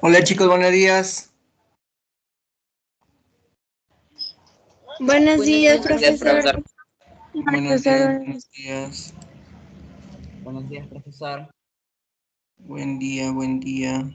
Hola chicos, buenos días. Buenos días, profesor. Buenos días, buenos días. Buenos días, profesor. Buen día, buen día.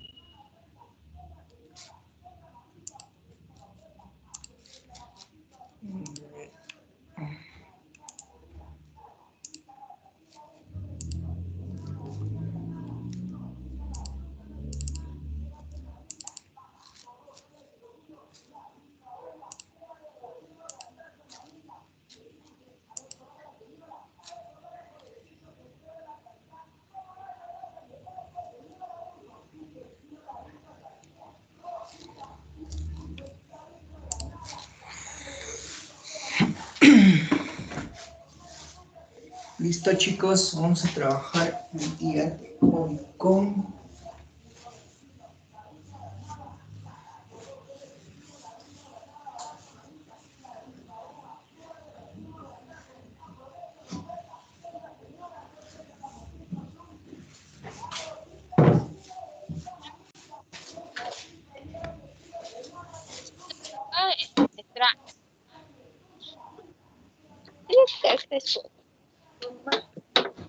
Listo chicos, vamos a trabajar el día de hoy con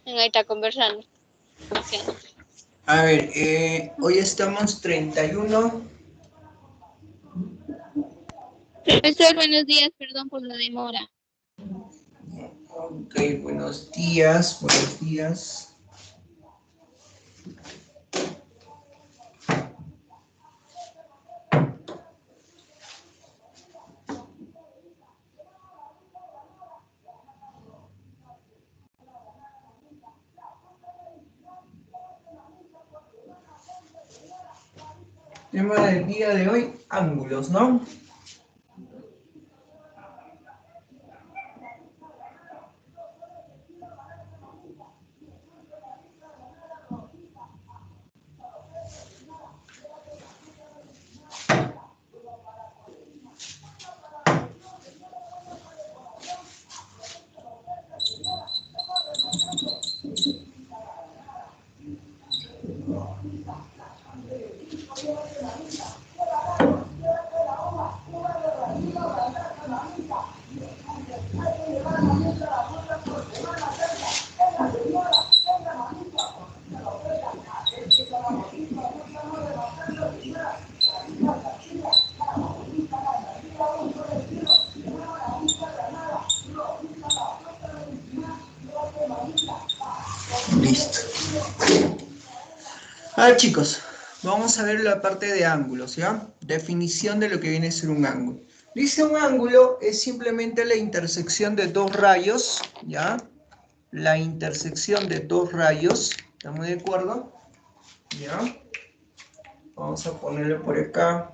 Ahí está conversando. A ver, hoy estamos 31. Profesor, buenos días, perdón por la demora. Ok, buenos días, buenos días. Tema del día de hoy, ángulos, ¿no? Listo. A ver chicos, vamos a ver la parte de ángulos, ¿ya? Definición de lo que viene a ser un ángulo. Dice un ángulo es simplemente la intersección de dos rayos, ¿ya? La intersección de dos rayos, ¿estamos de acuerdo? ¿Ya? Vamos a ponerle por acá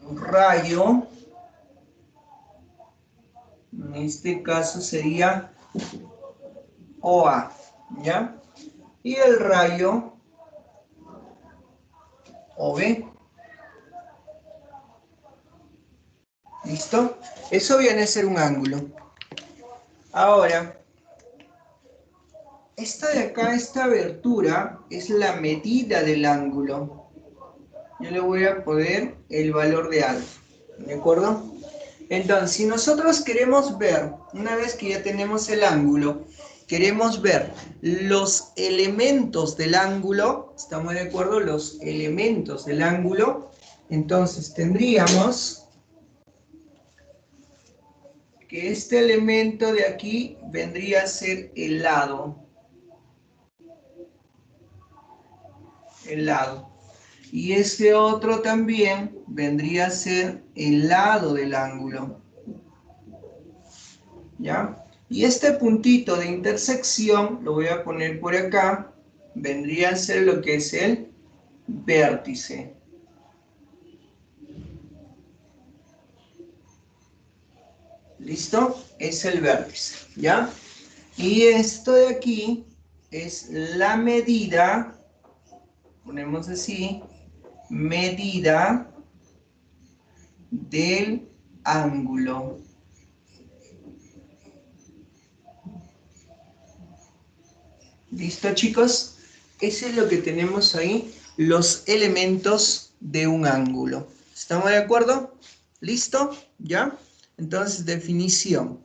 un rayo. En este caso sería OA, ¿ya? Y el rayo OB. ¿Listo? Eso viene a ser un ángulo. Ahora, esta de acá, esta abertura, es la medida del ángulo. Yo le voy a poner el valor de alfa, ¿de acuerdo? Entonces, si nosotros queremos ver, una vez que ya tenemos el ángulo, queremos ver los elementos del ángulo, ¿estamos de acuerdo? Los elementos del ángulo, entonces tendríamos que este elemento de aquí vendría a ser el lado. El lado. Y este otro también vendría a ser el lado del ángulo. ¿Ya? Y este puntito de intersección, lo voy a poner por acá, vendría a ser lo que es el vértice. ¿Listo? Es el vértice, ¿ya? Y esto de aquí es la medida, ponemos así, medida del ángulo. ¿Listo, chicos? Eso es lo que tenemos ahí, los elementos de un ángulo. ¿Estamos de acuerdo? ¿Listo? ¿Ya? Entonces, definición.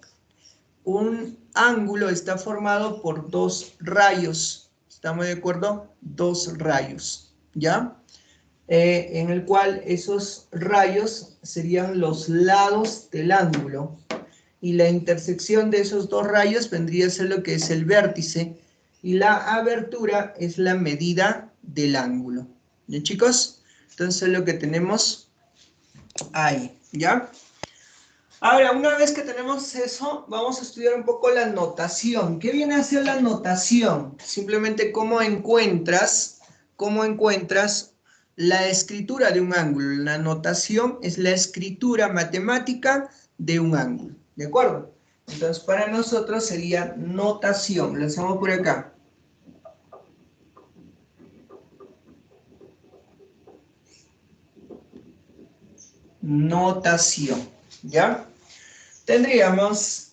Un ángulo está formado por dos rayos. ¿Estamos de acuerdo? Dos rayos. ¿Ya? En el cual esos rayos serían los lados del ángulo. Y la intersección de esos dos rayos vendría a ser lo que es el vértice. Y la abertura es la medida del ángulo. ¿Bien, chicos? Entonces lo que tenemos ahí. ¿Ya? Ahora, una vez que tenemos eso, vamos a estudiar un poco la notación. ¿Qué viene a ser la notación? Simplemente cómo encuentras la escritura de un ángulo. La notación es la escritura matemática de un ángulo. ¿De acuerdo? Entonces, para nosotros sería notación. Lo hacemos por acá. Notación. ¿Ya? Tendríamos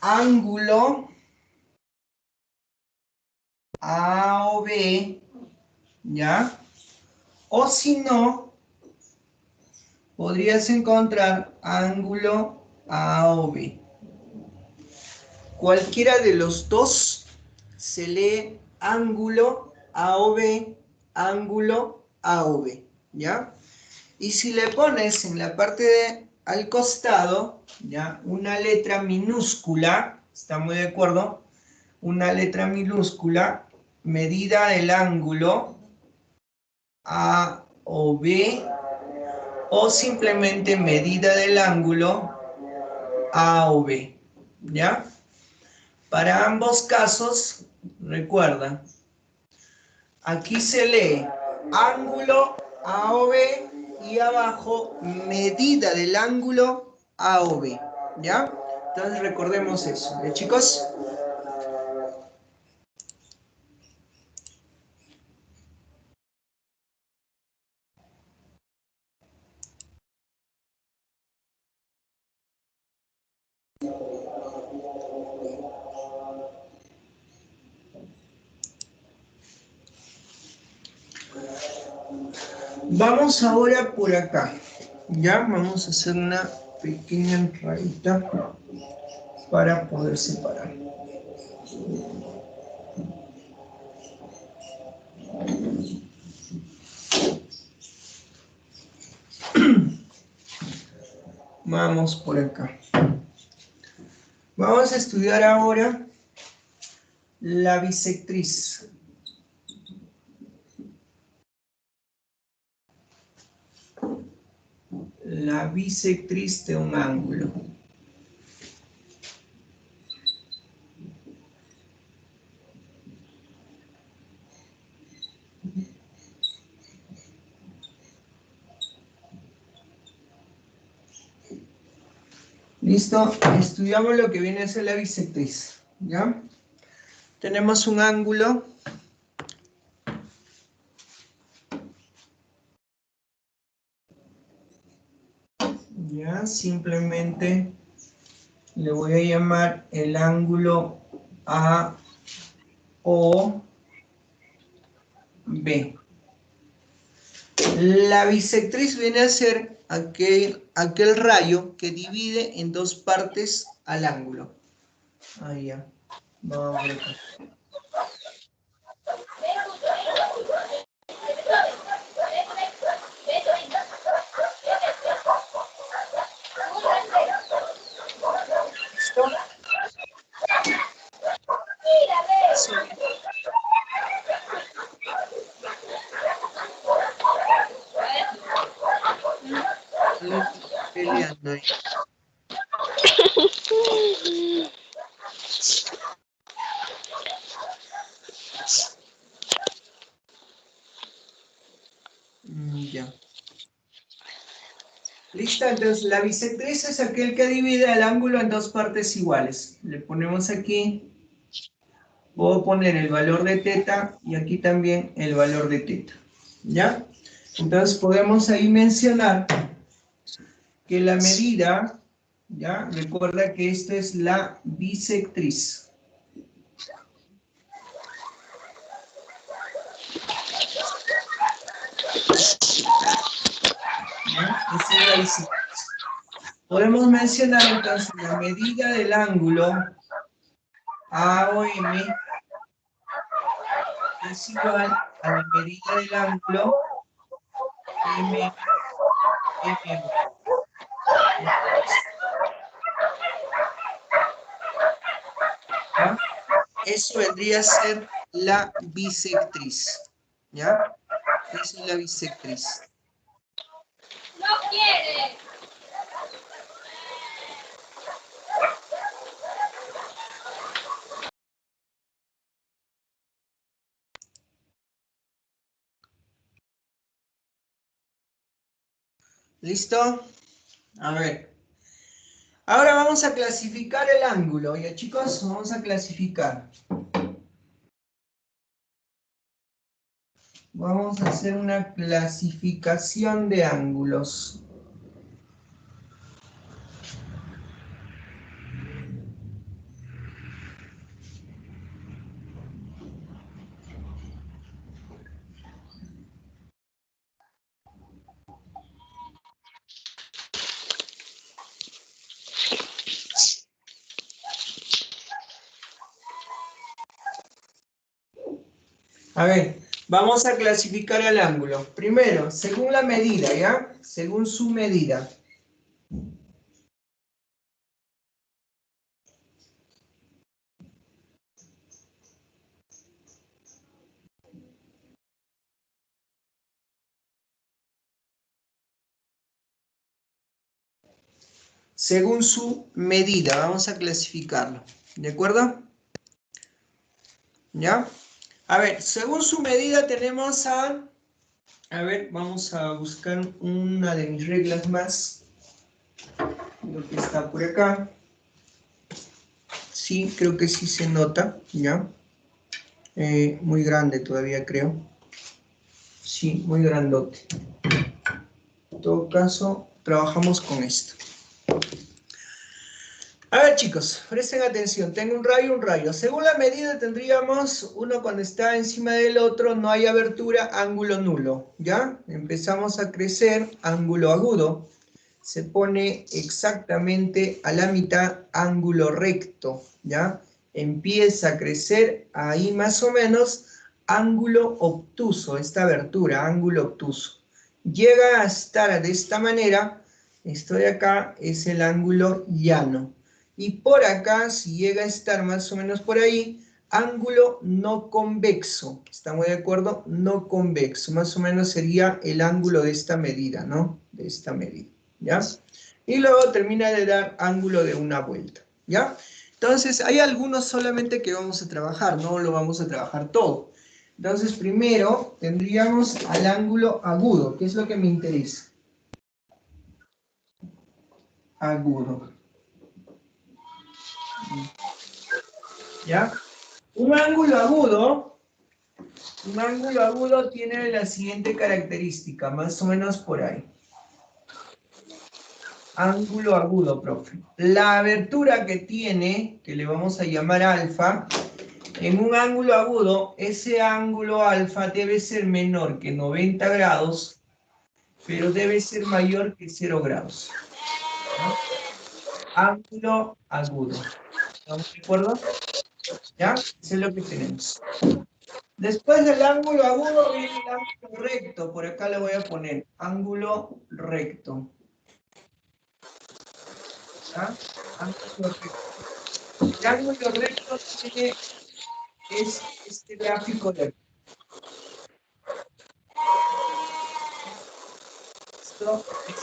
ángulo A o B, ¿ya? O si no, podrías encontrar ángulo A o B. Cualquiera de los dos se lee ángulo A o B, ángulo A o B, ¿ya? Y si le pones en la parte de al costado, ¿ya? Una letra minúscula, ¿estamos de acuerdo? Una letra minúscula, medida del ángulo A o B, o simplemente medida del ángulo A o B, ¿ya? Para ambos casos, recuerda, aquí se lee ángulo A o B y abajo medida del ángulo A o B, ¿ya? Entonces recordemos eso, ¿ya, chicos? Vamos ahora por acá, ¿ya? Vamos a hacer una pequeña rayita para poder separar. Vamos por acá. Vamos a estudiar ahora la bisectriz. La bisectriz de un ángulo. ¿Listo? Estudiamos lo que viene a ser la bisectriz, ¿ya? Tenemos un ángulo. Ya, simplemente le voy a llamar el ángulo AOB. La bisectriz viene a ser aquel rayo que divide en dos partes al ángulo. Ahí ya. Vamos a ver acá. ¿Listo? Sí. Peleando ahí. Ya. ¿Listo? Entonces la bisectriz es aquel que divide el ángulo en dos partes iguales. Le ponemos aquí, puedo poner el valor de teta y aquí también el valor de teta. ¿Ya? Entonces podemos ahí mencionar que la medida, ¿ya? Recuerda que esta es la bisectriz. ¿Ya? Esa es la bisectriz. Podemos mencionar entonces la medida del ángulo AOM es igual a la medida del ángulo MM. ¿Ya? Eso vendría a ser la bisectriz. ¿Ya? Esa es la bisectriz. No quiere. ¿Listo? A ver. Ahora vamos a clasificar el ángulo. ¿Ya, chicos? Vamos a clasificar. Vamos a hacer una clasificación de ángulos. A ver, vamos a clasificar el ángulo. Primero, según la medida, ¿ya? Según su medida. Según su medida, vamos a clasificarlo. ¿De acuerdo? ¿Ya? A ver, según su medida tenemos a... A ver, vamos a buscar una de mis reglas más. Creo que está por acá. Sí, creo que sí se nota, ¿ya? Muy grande todavía, creo. Sí, muy grandote. En todo caso, trabajamos con esto. A ver, chicos, presten atención. Tengo un rayo y un rayo. Según la medida tendríamos uno cuando está encima del otro, no hay abertura, ángulo nulo, ¿ya? Empezamos a crecer, ángulo agudo. Se pone exactamente a la mitad, ángulo recto, ¿ya? Empieza a crecer ahí más o menos, ángulo obtuso, esta abertura, ángulo obtuso. Llega a estar de esta manera, esto de acá es el ángulo llano. Y por acá, si llega a estar más o menos por ahí, ángulo no convexo. ¿Estamos de acuerdo? No convexo. Más o menos sería el ángulo de esta medida, ¿no? De esta medida, ¿ya? Y luego termina de dar ángulo de una vuelta, ¿ya? Entonces, hay algunos solamente que vamos a trabajar, no lo vamos a trabajar todo. Entonces, primero tendríamos al ángulo agudo, que es lo que me interesa. Agudo. ¿Ya? Un ángulo agudo tiene la siguiente característica, más o menos por ahí. Ángulo agudo, profe. La abertura que tiene, que le vamos a llamar alfa, en un ángulo agudo, ese ángulo alfa debe ser menor que 90 grados, pero debe ser mayor que 0 grados. ¿No? Ángulo agudo. ¿Estamos de acuerdo? ¿Ya? Eso es lo que tenemos. Después del ángulo agudo viene el ángulo recto. Por acá le voy a poner ángulo recto. ¿Ya? Ángulo recto. El ángulo recto es este gráfico de aquí. Esto es,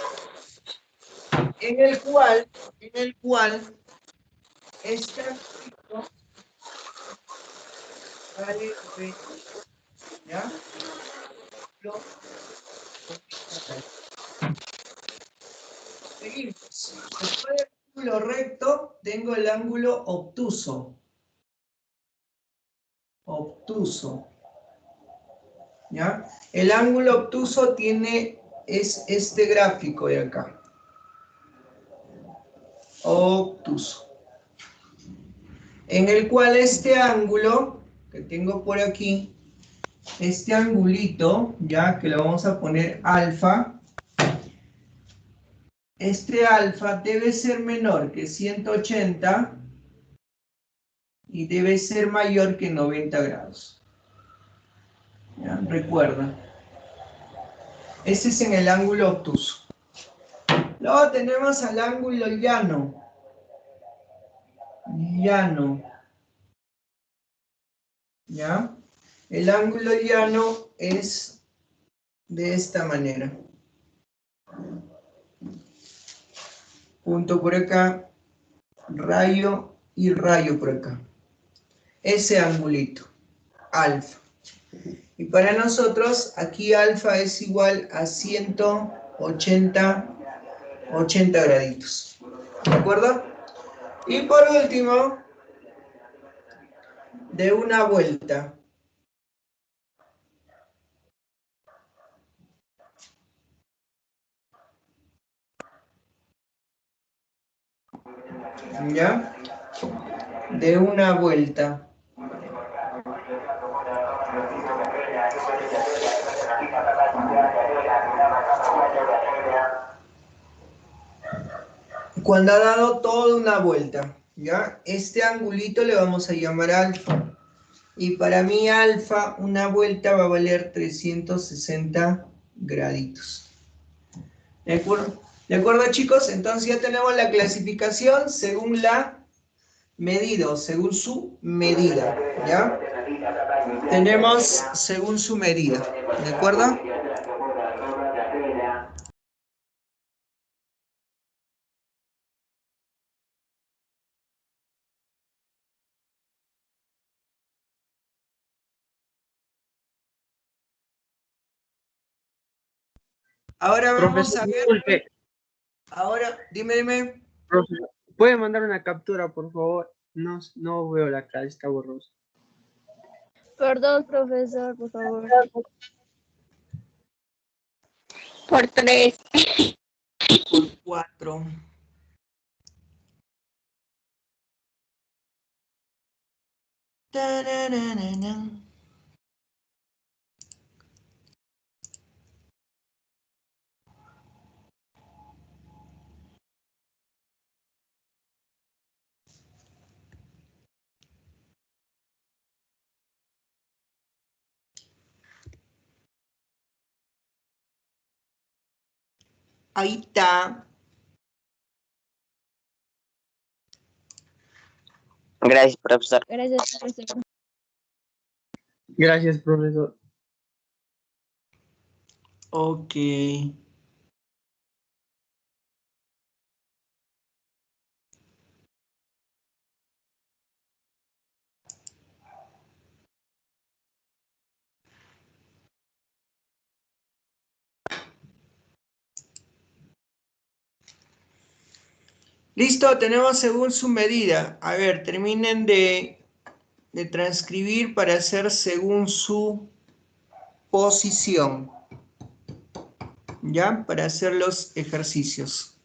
en el cual este gráfico vale recto. ¿Ya? Seguimos. Después del ángulo recto, tengo el ángulo obtuso. Obtuso. ¿Ya? El ángulo obtuso es este gráfico de acá. Obtuso. En el cual este ángulo que tengo por aquí este angulito, ya que lo vamos a poner alfa, este alfa debe ser menor que 180 y debe ser mayor que 90 grados. ¿Ya? Recuerda. Ese es en el ángulo obtuso. Luego tenemos al ángulo llano. Llano. ¿Ya? El ángulo llano es de esta manera. Punto por acá, rayo y rayo por acá. Ese angulito, alfa. Y para nosotros, aquí alfa es igual a 180 graditos. ¿De acuerdo? Y por último, de una vuelta. ¿Ya? De una vuelta. Cuando ha dado toda una vuelta, ¿ya? Este angulito le vamos a llamar alfa. Y para mí alfa, una vuelta va a valer 360 graditos. ¿De acuerdo? ¿De acuerdo, chicos? Entonces ya tenemos la clasificación según la medida o según su medida, ¿ya? Tenemos según su medida, ¿de acuerdo? Ahora vamos Profesor, a ver, disculpe, ahora, dime. profesor, ¿puede mandar una captura, por favor? No, no veo la cara, está borroso. Por dos, profesor, por favor. Por tres. Por 4. Ahí está. Gracias, profesor. Gracias, profesor. Gracias, profesor. Ok. Listo, tenemos según su medida. A ver, terminen de transcribir para hacer según su posición. ¿Ya? Para hacer los ejercicios.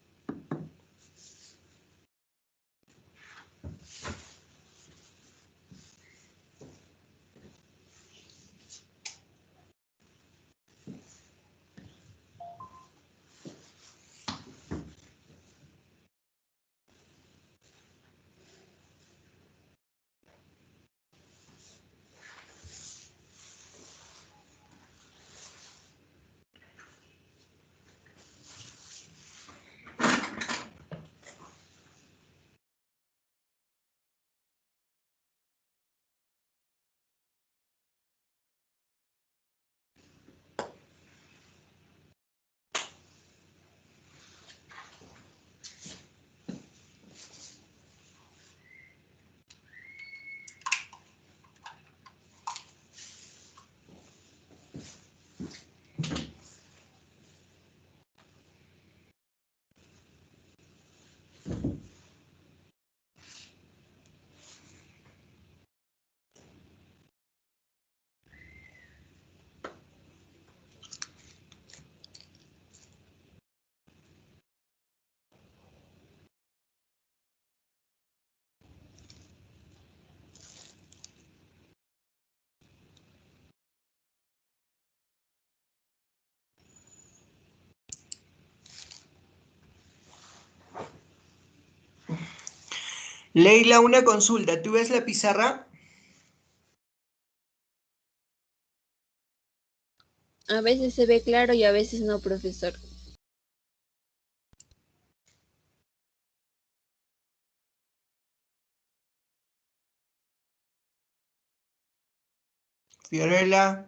Leila, una consulta. ¿Tú ves la pizarra? A veces se ve claro y a veces no, profesor. Fiorella.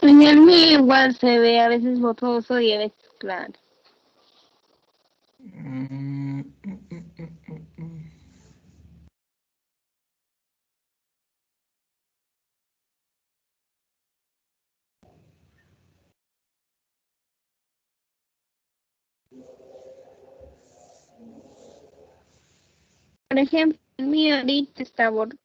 En el mío igual se ve a veces borroso y a veces claro. Por ejemplo, el mío ahorita está borroso.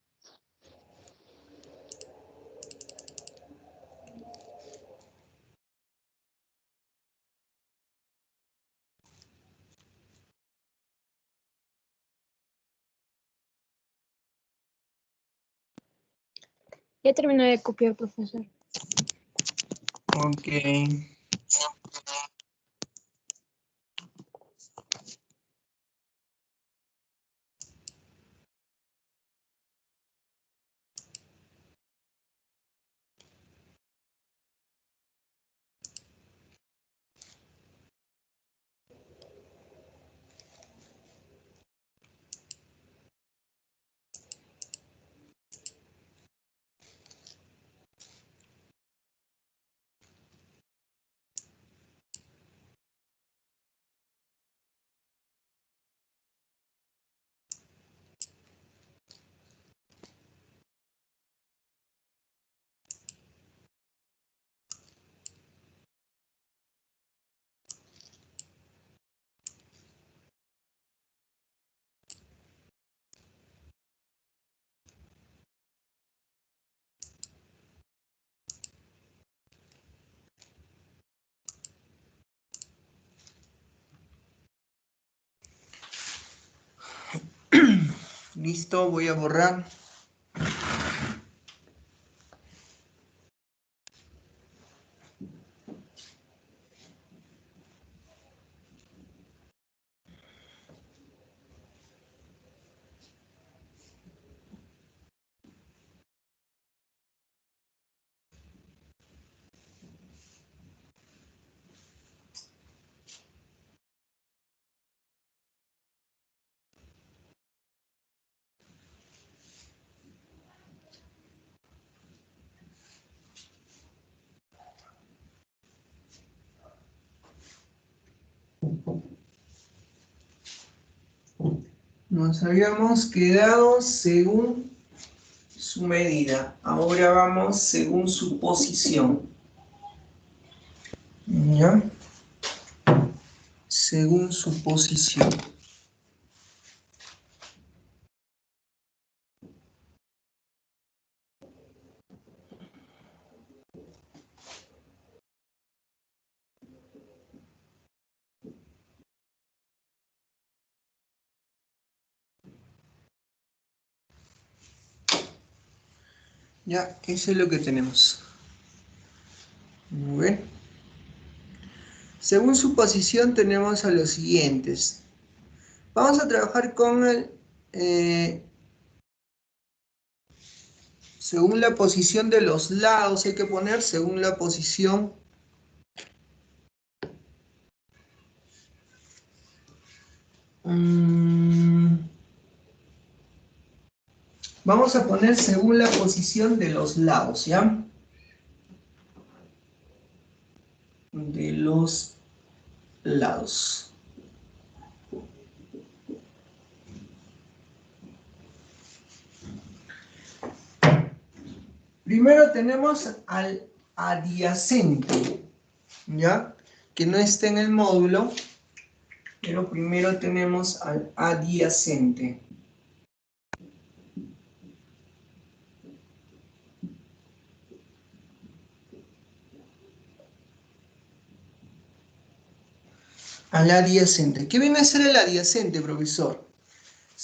Ya terminó de copiar, profesor. Ok. Listo, voy a borrar. Nos habíamos quedado según su medida. Ahora vamos según su posición. ¿Ya? Según su posición. Ya, eso es lo que tenemos. Muy bien. Según su posición tenemos a los siguientes. Vamos a trabajar con el... según la posición de los lados, hay que poner según la posición vamos a poner según la posición de los lados, ¿ya? De los lados. Primero tenemos al adyacente, ¿ya? Que no está en el módulo, pero primero tenemos al adyacente. Al adyacente. ¿Qué viene a ser el adyacente, profesor?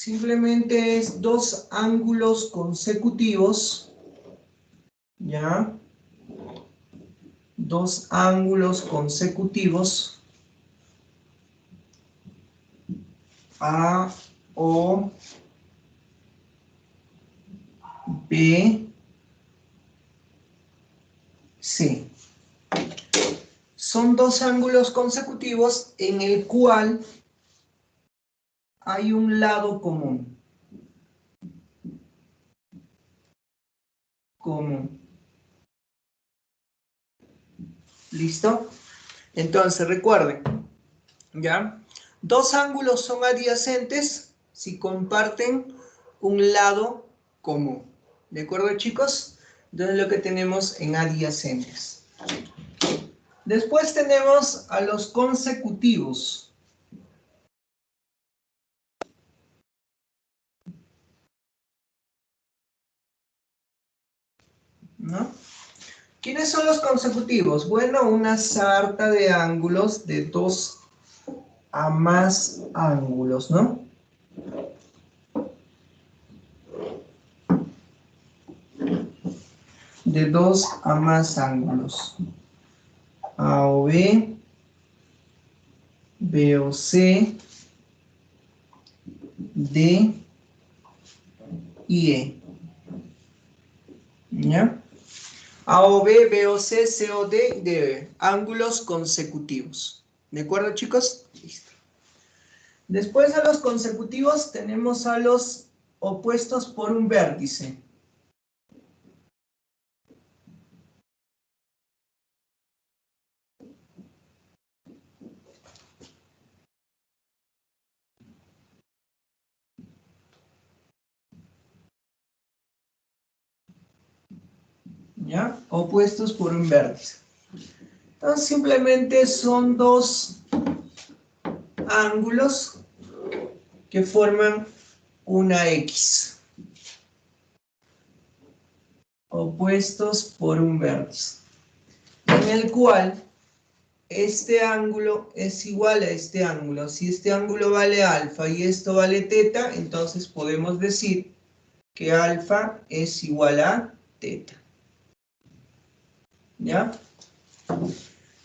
simplemente es dos ángulos consecutivos, ¿ya? Dos ángulos consecutivos, A, O, B, C. Son dos ángulos consecutivos en el cual hay un lado común. ¿Listo? Entonces, recuerden, ¿ya? Dos ángulos son adyacentes si comparten un lado común. ¿De acuerdo, chicos? Entonces, lo que tenemos en adyacentes. Después tenemos a los consecutivos. ¿No? ¿Quiénes son los consecutivos? Bueno, una sarta de ángulos de dos a más ángulos, ¿no? De dos a más ángulos. A o B, B o C, D y E. ¿Ya? A o B, B o C, C o D, D o E. Ángulos consecutivos. ¿De acuerdo, chicos? Listo. Después de los consecutivos tenemos a los opuestos por un vértice. ¿Ya? Opuestos por un vértice. Entonces simplemente son dos ángulos que forman una X. Opuestos por un vértice. En el cual este ángulo es igual a este ángulo. Si este ángulo vale alfa y esto vale teta, entonces podemos decir que alfa es igual a teta. ¿Ya?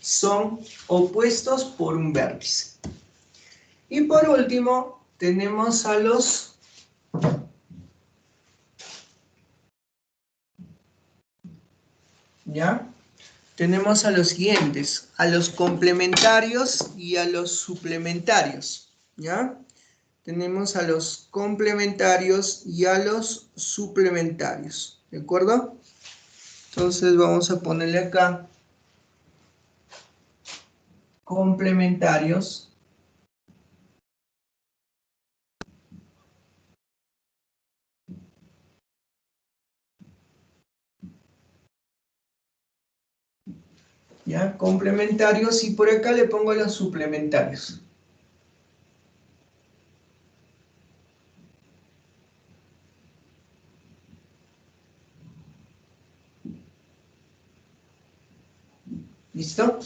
Son opuestos por un vértice. Y por último, tenemos a los ¿ya? Tenemos a los siguientes, a los complementarios y a los suplementarios, ¿ya? Tenemos a los complementarios y a los suplementarios, ¿de acuerdo? Entonces vamos a ponerle acá complementarios ¿ya? Complementarios y por acá le pongo los suplementarios. ¿Listo?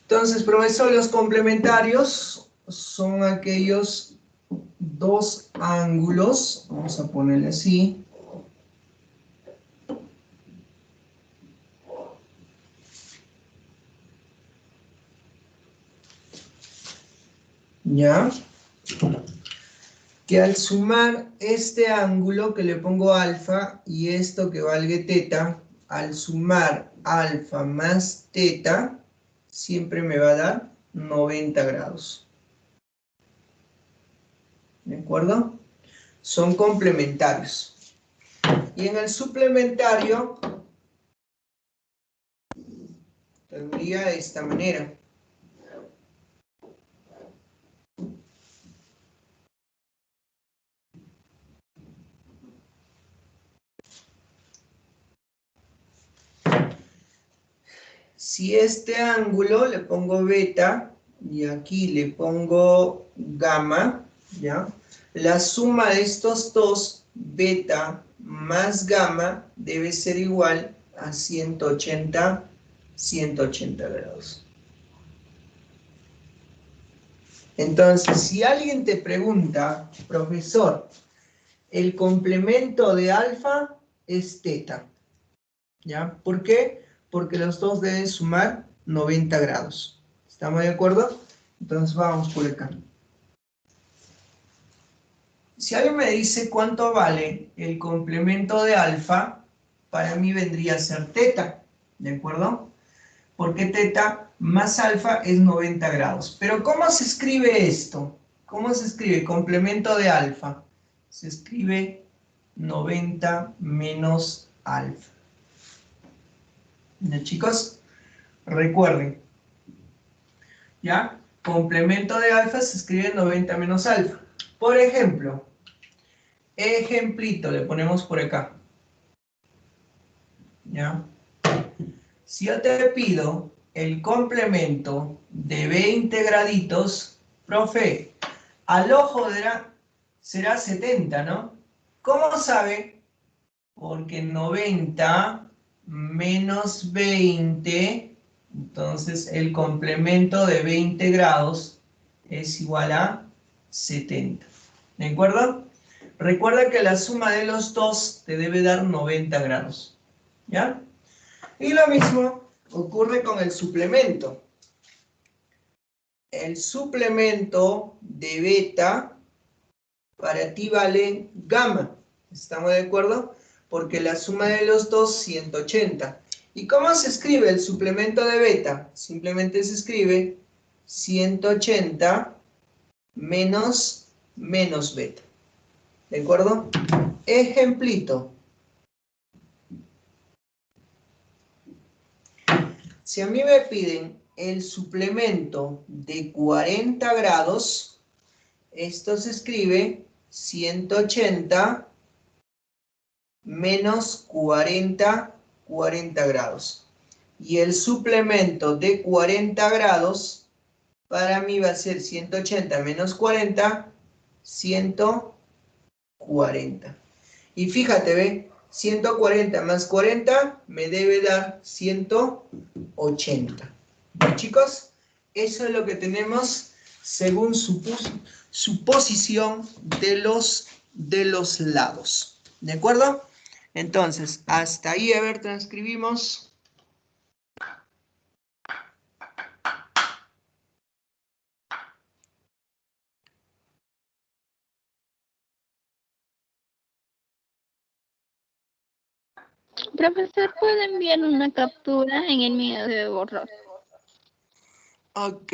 Entonces, profesor, los complementarios son aquellos dos ángulos, vamos a ponerle así, ¿ya? Que al sumar este ángulo que le pongo alfa y esto que valga teta, al sumar alfa más teta, siempre me va a dar 90 grados. ¿De acuerdo? Son complementarios. Y en el suplementario tendría de esta manera. Si este ángulo le pongo beta y aquí le pongo gamma, ¿ya? La suma de estos dos, beta más gamma, debe ser igual a 180 grados. Entonces, si alguien te pregunta, profesor, el complemento de alfa es teta, ¿ya? ¿Por qué? Porque los dos deben sumar 90 grados. ¿Estamos de acuerdo? Entonces vamos por acá. Si alguien me dice cuánto vale el complemento de alfa, para mí vendría a ser teta, ¿de acuerdo? Porque teta más alfa es 90 grados. Pero ¿cómo se escribe esto? ¿Cómo se escribe complemento de alfa? Se escribe 90 menos alfa. ¿Ya, chicos? Recuerden, ¿ya? Complemento de alfa se escribe 90 menos alfa. Por ejemplo, ejemplito, le ponemos por acá. ¿Ya? Si yo te pido el complemento de 20 graditos, profe, al ojo será 70, ¿no? ¿Cómo sabe? Porque 90 menos 20, entonces el complemento de 20 grados es igual a 70. ¿De acuerdo? Recuerda que la suma de los dos te debe dar 90 grados. ¿Ya? Y lo mismo ocurre con el suplemento. El suplemento de beta para ti vale gamma. ¿Estamos de acuerdo? Porque la suma de los dos, 180. ¿Y cómo se escribe el suplemento de beta? Simplemente se escribe 180 menos beta. ¿De acuerdo? Ejemplito. Si a mí me piden el suplemento de 40 grados, esto se escribe 180 menos 40 grados. Y el suplemento de 40 grados, para mí va a ser 180 menos 40, 140. Y fíjate, ¿ve? 140 más 40 me debe dar 180. ¿Bien, chicos? Eso es lo que tenemos según su posición de los lados. ¿De acuerdo? Entonces, hasta ahí, a ver, transcribimos. Profesor, ¿puede enviar una captura? En el mío de borrar. Ok.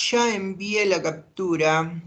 Ya envié la captura.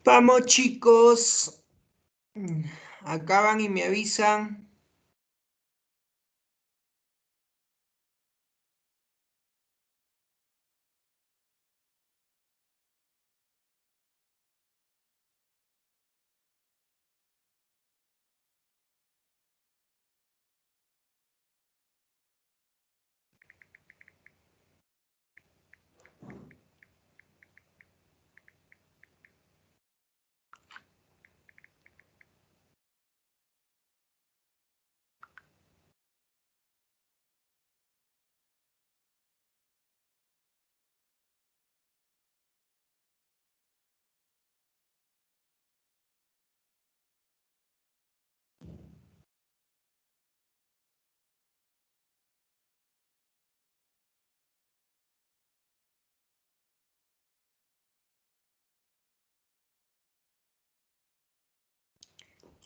Vamos, chicos. Acaban y me avisan.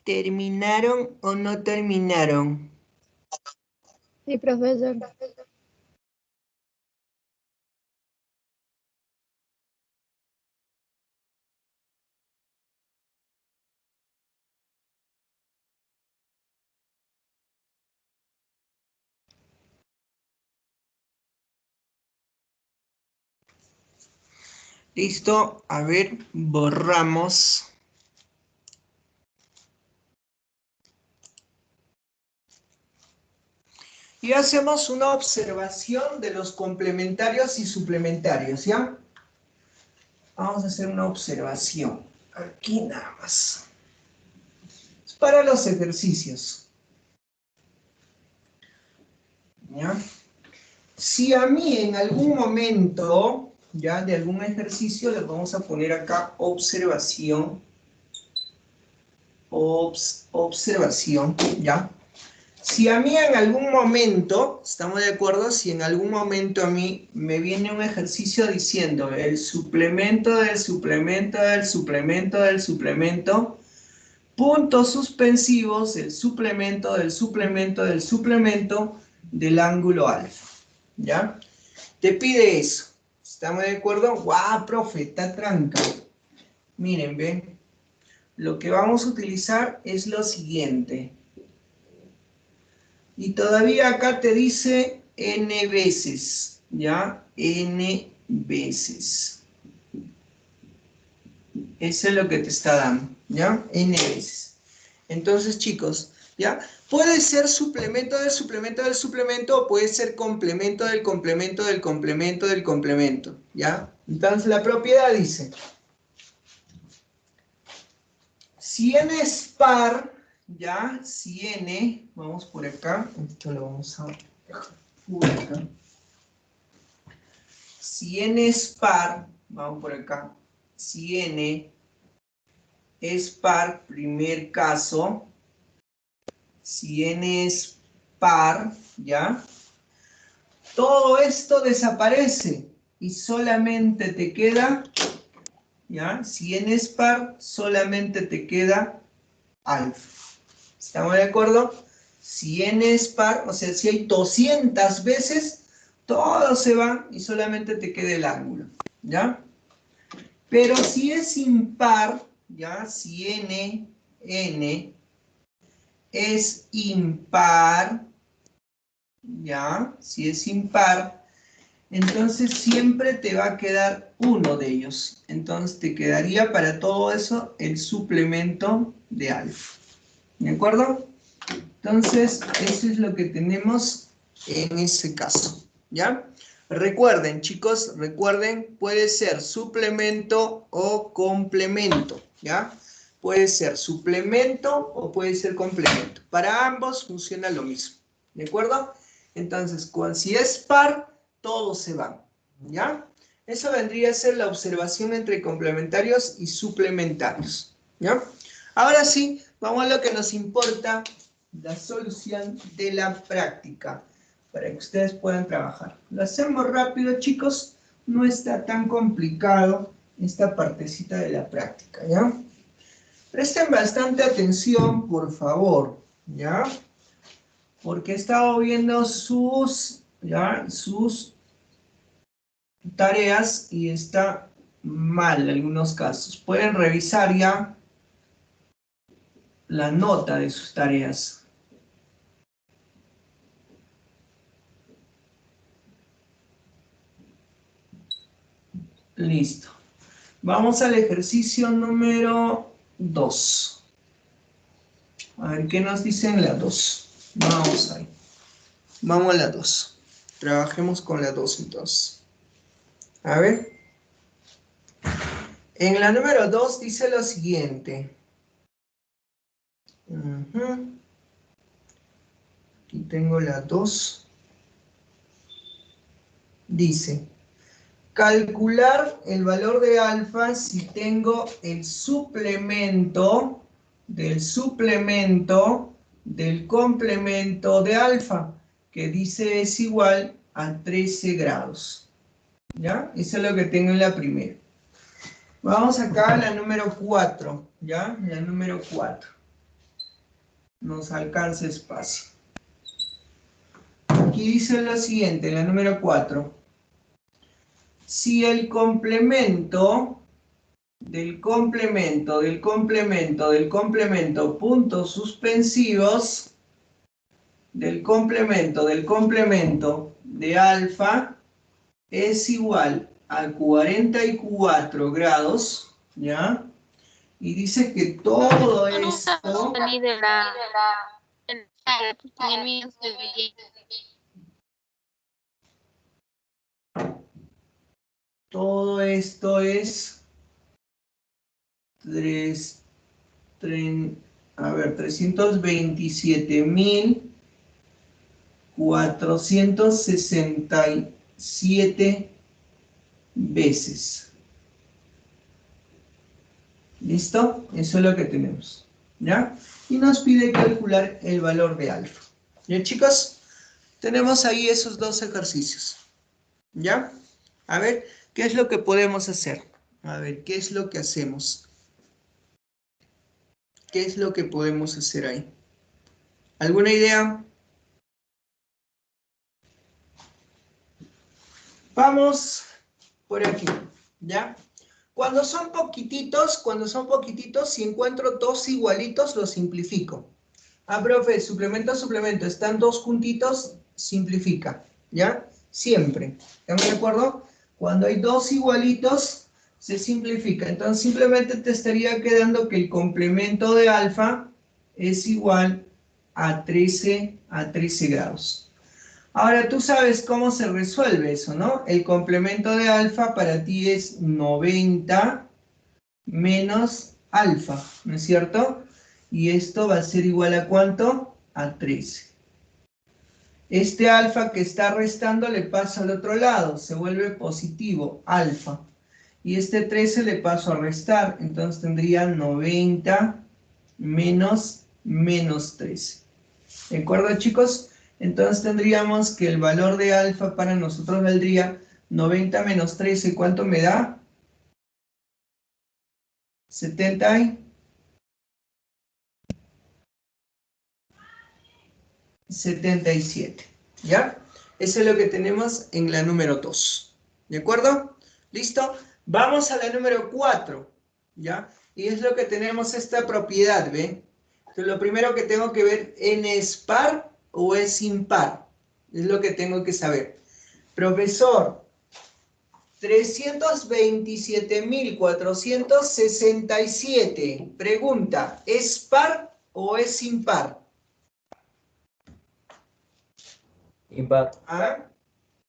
¿Terminaron o no terminaron? Sí, profesor. Listo, a ver, borramos. Y hacemos una observación de los complementarios y suplementarios, ¿ya? Vamos a hacer una observación. Aquí nada más. Es para los ejercicios. ¿Ya? Si a mí en algún momento, ya, de algún ejercicio, les vamos a poner acá observación. Observación, ¿ya? Si a mí en algún momento, ¿estamos de acuerdo? Si en algún momento a mí me viene un ejercicio diciendo el suplemento del suplemento del suplemento del suplemento, puntos suspensivos del suplemento del suplemento del suplemento del ángulo alfa, ¿ya? Te pide eso. ¿Estamos de acuerdo? ¡Guau, profe! Está tranca. Miren, ven. Lo que vamos a utilizar es lo siguiente. Y todavía acá te dice n veces, ¿ya? N veces. Eso es lo que te está dando, ¿ya? N veces. Entonces, chicos, ¿ya? Puede ser suplemento del suplemento del suplemento o puede ser complemento del complemento del complemento del complemento, ¿ya? Entonces, la propiedad dice, si n es par, ¿ya? Si n, vamos por acá, esto lo vamos a dejar por acá. Si n es par, vamos por acá, si n es par, primer caso, si n es par, ¿ya? Todo esto desaparece y solamente te queda, ¿ya? Si n es par, solamente te queda alfa. ¿Estamos de acuerdo? Si n es par, o sea, si hay 200 veces, todo se va y solamente te queda el ángulo, ¿ya? Pero si es impar, ¿ya? Si n es impar, ¿ya? Si es impar, entonces siempre te va a quedar uno de ellos. Entonces te quedaría para todo eso el suplemento de alfa. ¿De acuerdo? Entonces, eso es lo que tenemos en ese caso, ¿ya? Recuerden, chicos, recuerden, puede ser suplemento o complemento, ¿ya? Puede ser suplemento o puede ser complemento. Para ambos funciona lo mismo, ¿de acuerdo? Entonces, si es par, todos se van, ¿ya? Eso vendría a ser la observación entre complementarios y suplementarios, ¿ya? Ahora sí, vamos a lo que nos importa, la solución de la práctica, para que ustedes puedan trabajar. Lo hacemos rápido, chicos, no está tan complicado esta partecita de la práctica, ¿ya? Presten bastante atención, por favor, ¿ya? Porque he estado viendo sus tareas y está mal en algunos casos. Pueden revisar ya la nota de sus tareas. Listo. Vamos al ejercicio número 2. A ver, ¿qué nos dicen la 2? Vamos ahí. Vamos a la 2. Trabajemos con la 2 entonces. A ver. En la número 2 dice lo siguiente. Aquí tengo la 2. Dice, calcular el valor de alfa si tengo el suplemento del complemento de alfa, que dice es igual a 13 grados. ¿Ya? Eso es lo que tengo en la primera. Vamos acá a la número 4, ¿ya? La número 4. nos alcanza espacio. Aquí dice lo siguiente, la número 4. Si el complemento del complemento, puntos suspensivos, del complemento de alfa es igual a 44 grados, ¿ya? Y dice que todo esto... Salí de la... porque en el mío se veía. Todo esto es 327.467 veces. ¿Listo? Eso es lo que tenemos. ¿Ya? Y nos pide calcular el valor de alfa. ¿Ya, chicos? Tenemos ahí esos dos ejercicios. ¿Ya? A ver, ¿qué es lo que podemos hacer? A ver, ¿qué es lo que hacemos? ¿Qué es lo que podemos hacer ahí? ¿Alguna idea? Vamos por aquí, ¿ya? Cuando son poquititos, si encuentro dos igualitos, los simplifico. Ah, profe, suplemento, están dos juntitos, simplifica, ¿ya? Siempre. ¿Estamos de acuerdo? Cuando hay dos igualitos, se simplifica. Entonces, simplemente te estaría quedando que el complemento de alfa es igual a 13 grados. Ahora, tú sabes cómo se resuelve eso, ¿no? El complemento de alfa para ti es 90 menos alfa, ¿no es cierto? Y esto va a ser igual a ¿cuánto? A 13. Este alfa que está restando le pasa al otro lado, se vuelve positivo, alfa. Y este 13 le paso a restar, entonces tendría 90 menos 13. ¿De acuerdo, chicos? Entonces tendríamos que el valor de alfa para nosotros valdría 90 menos 13, ¿cuánto me da? 77. ¿Ya? Eso es lo que tenemos en la número 2. ¿De acuerdo? ¿Listo? Vamos a la número 4. ¿Ya? Y es lo que tenemos esta propiedad, ¿ven? Entonces lo primero que tengo que ver, ¿n es par o es impar? Es lo que tengo que saber. Profesor, 327.467. Pregunta, ¿es par o es impar? Impar. ¿Ah?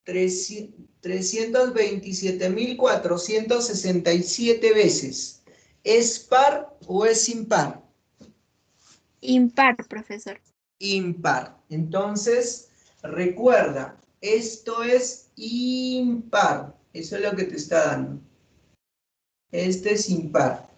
327.467 veces. ¿Es par o es impar? Impar, profesor. Impar. Entonces, recuerda, esto es impar. Eso es lo que te está dando. Este es impar.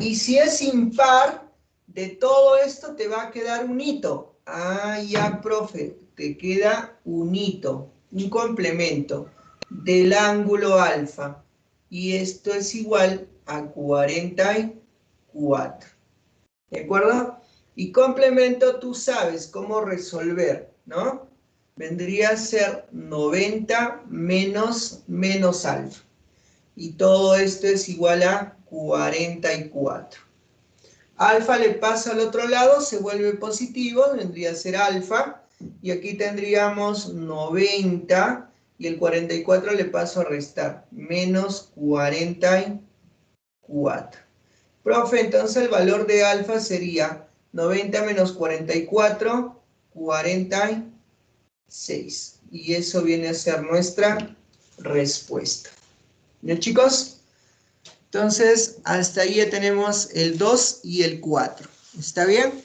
Y si es impar, de todo esto te va a quedar un hito. Ah, ya, profe, te queda un hito, un complemento del ángulo alfa. Y esto es igual a 44. ¿De acuerdo? Y complemento, tú sabes cómo resolver, ¿no? Vendría a ser 90 menos alfa. Y todo esto es igual a 44. Alfa le pasa al otro lado, se vuelve positivo, vendría a ser alfa. Y aquí tendríamos 90 y el 44 le paso a restar, menos 44. Profe, entonces el valor de alfa sería 90 menos 44, 46. Y eso viene a ser nuestra respuesta. ¿Bien, chicos? Entonces, hasta ahí ya tenemos el 2 y el 4. ¿Está bien?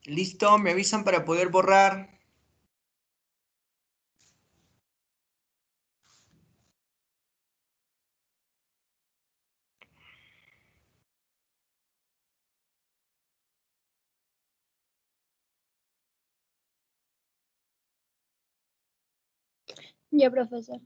¿Listo? ¿Me avisan para poder borrar? Ya, profesor.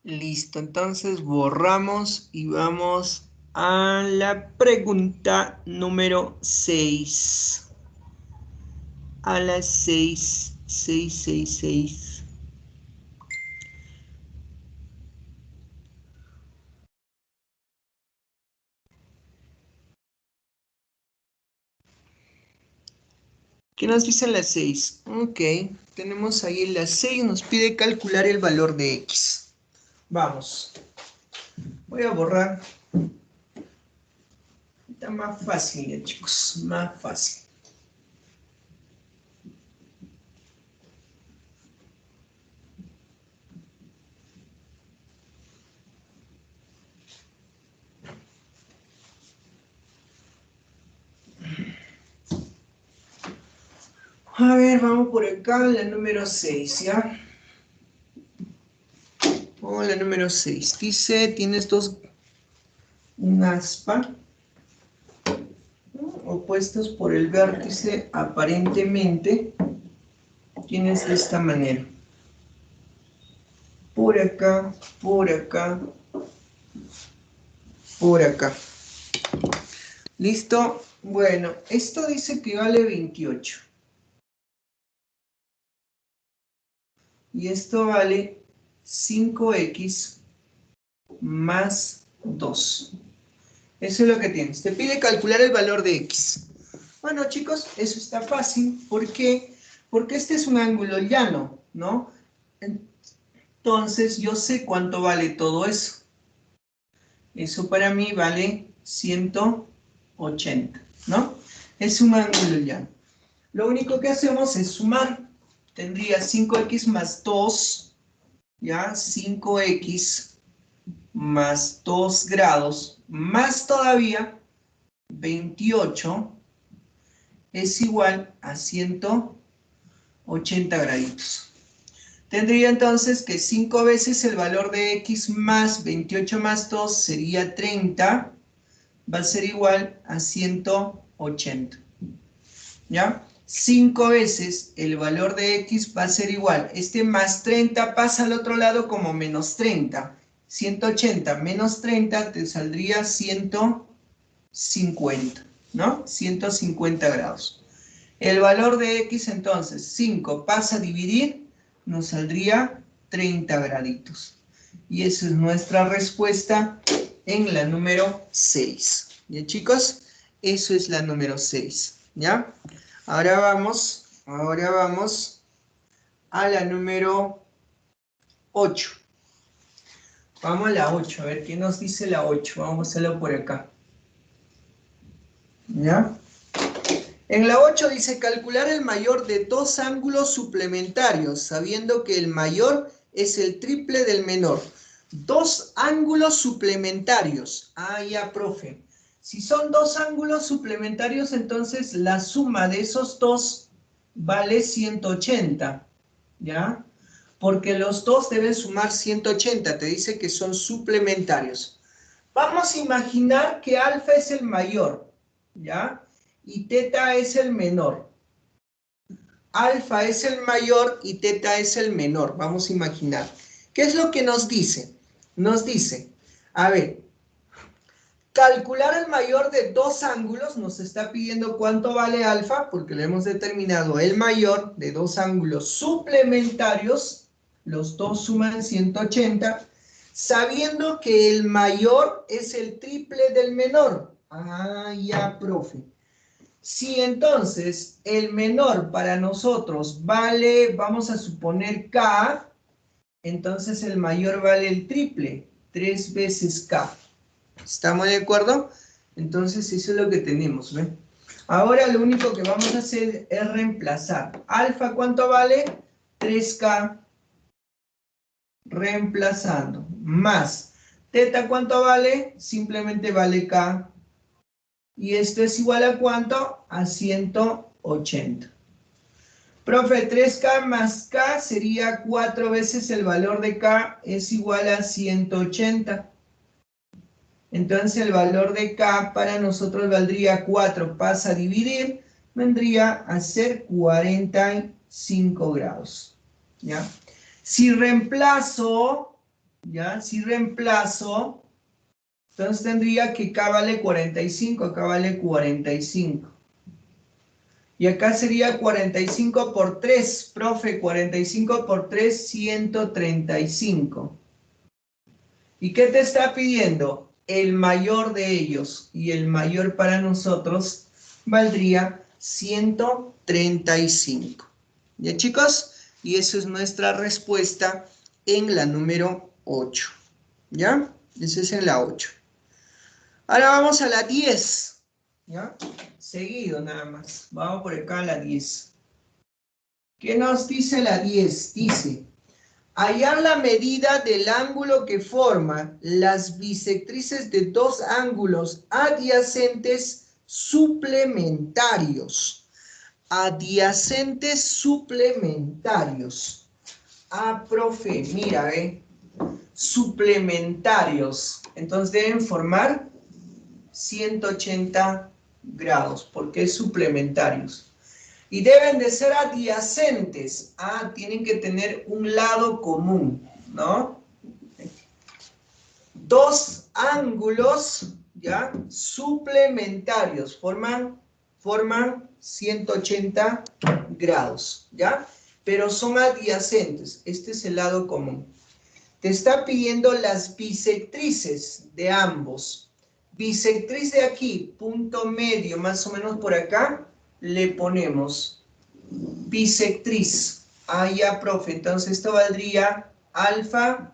Listo, entonces borramos y vamos a la pregunta número 6. A las 6. ¿Qué nos dice la 6? Ok, tenemos ahí la 6, nos pide calcular el valor de X. Vamos. Voy a borrar. Está más fácil ya, chicos, más fácil. A ver, vamos por acá, la número 6, ¿ya? Vamos a la número 6. Dice, tienes un aspa, ¿no?, opuestos por el vértice, aparentemente, tienes de esta manera. Por acá, por acá, por acá. ¿Listo? Bueno, esto dice que vale 28. Y esto vale 5x más 2. Eso es lo que tienes. Te pide calcular el valor de x. Bueno, chicos, eso está fácil. ¿Por qué? Porque este es un ángulo llano, ¿no? Entonces, yo sé cuánto vale todo eso. Eso para mí vale 180, ¿no? Es un ángulo llano. Lo único que hacemos es sumar. Tendría 5x más 2, ¿ya? 5x más 2 grados, más todavía 28 es igual a 180 graditos. Tendría entonces que 5 veces el valor de x más 28 más 2 sería 30, va a ser igual a 180. ¿Ya? 5 veces el valor de x va a ser igual. Este más 30 pasa al otro lado como menos 30. 180 menos 30 te saldría 150, ¿no? 150 grados. El valor de x entonces, 5 pasa a dividir, nos saldría 30 graditos. Y esa es nuestra respuesta en la número 6. ¿Ya, chicos? Eso es la número 6, ¿ya? Ahora vamos a la número 8. Vamos a la 8, a ver qué nos dice la 8. Vamos a hacerlo por acá. ¿Ya? En la 8 dice calcular el mayor de dos ángulos suplementarios, sabiendo que el mayor es el triple del menor. Dos ángulos suplementarios. Ah, ya, profe. Si son dos ángulos suplementarios, entonces la suma de esos dos vale 180. ¿Ya? Porque los dos deben sumar 180. Te dice que son suplementarios. Vamos a imaginar que alfa es el mayor. ¿Ya? Y teta es el menor. Alfa es el mayor y teta es el menor. Vamos a imaginar. ¿Qué es lo que nos dice? Nos dice, a ver, calcular el mayor de dos ángulos. Nos está pidiendo cuánto vale alfa, porque le hemos determinado el mayor de dos ángulos suplementarios. Los dos suman 180, sabiendo que el mayor es el triple del menor. Ah, ya, profe. Si entonces el menor para nosotros vale, vamos a suponer K, entonces el mayor vale el triple, 3 veces K. ¿Estamos de acuerdo? Entonces eso es lo que tenemos, ¿ven? Ahora lo único que vamos a hacer es reemplazar. Alfa, ¿cuánto vale? 3K. Reemplazando. Más. Teta, ¿cuánto vale? Simplemente vale K. Y esto es igual a ¿cuánto? A 180. Profe, 3K más K sería 4 veces el valor de K, es igual a 180. Entonces el valor de K para nosotros valdría 4, pasa a dividir, vendría a ser 45 grados. ¿Ya? Si reemplazo, ¿ya? Si reemplazo, entonces tendría que K vale 45, acá vale 45. Y acá sería 45 por 3, profe, 45 por 3, 135. ¿Y qué te está pidiendo? El mayor de ellos. Y el mayor para nosotros valdría 135. ¿Ya, chicos? Y eso es nuestra respuesta en la número 8. ¿Ya? Esa es en la 8. Ahora vamos a la 10. ¿Ya? Seguido nada más. Vamos por acá a la 10. ¿Qué nos dice la 10? Dice, hallar la medida del ángulo que forman las bisectrices de dos ángulos adyacentes suplementarios. Adyacentes suplementarios. Ah, profe, mira, suplementarios. Entonces deben formar 180 grados, porque es suplementarios. Y deben de ser adyacentes. Ah, tienen que tener un lado común, ¿no? Dos ángulos, ¿ya? Suplementarios. Forman 180 grados, ¿ya? Pero son adyacentes. Este es el lado común. Te está pidiendo las bisectrices de ambos. Bisectriz de aquí, punto medio, más o menos por acá, le ponemos bisectriz. Ah, ya, profe. Entonces esto valdría alfa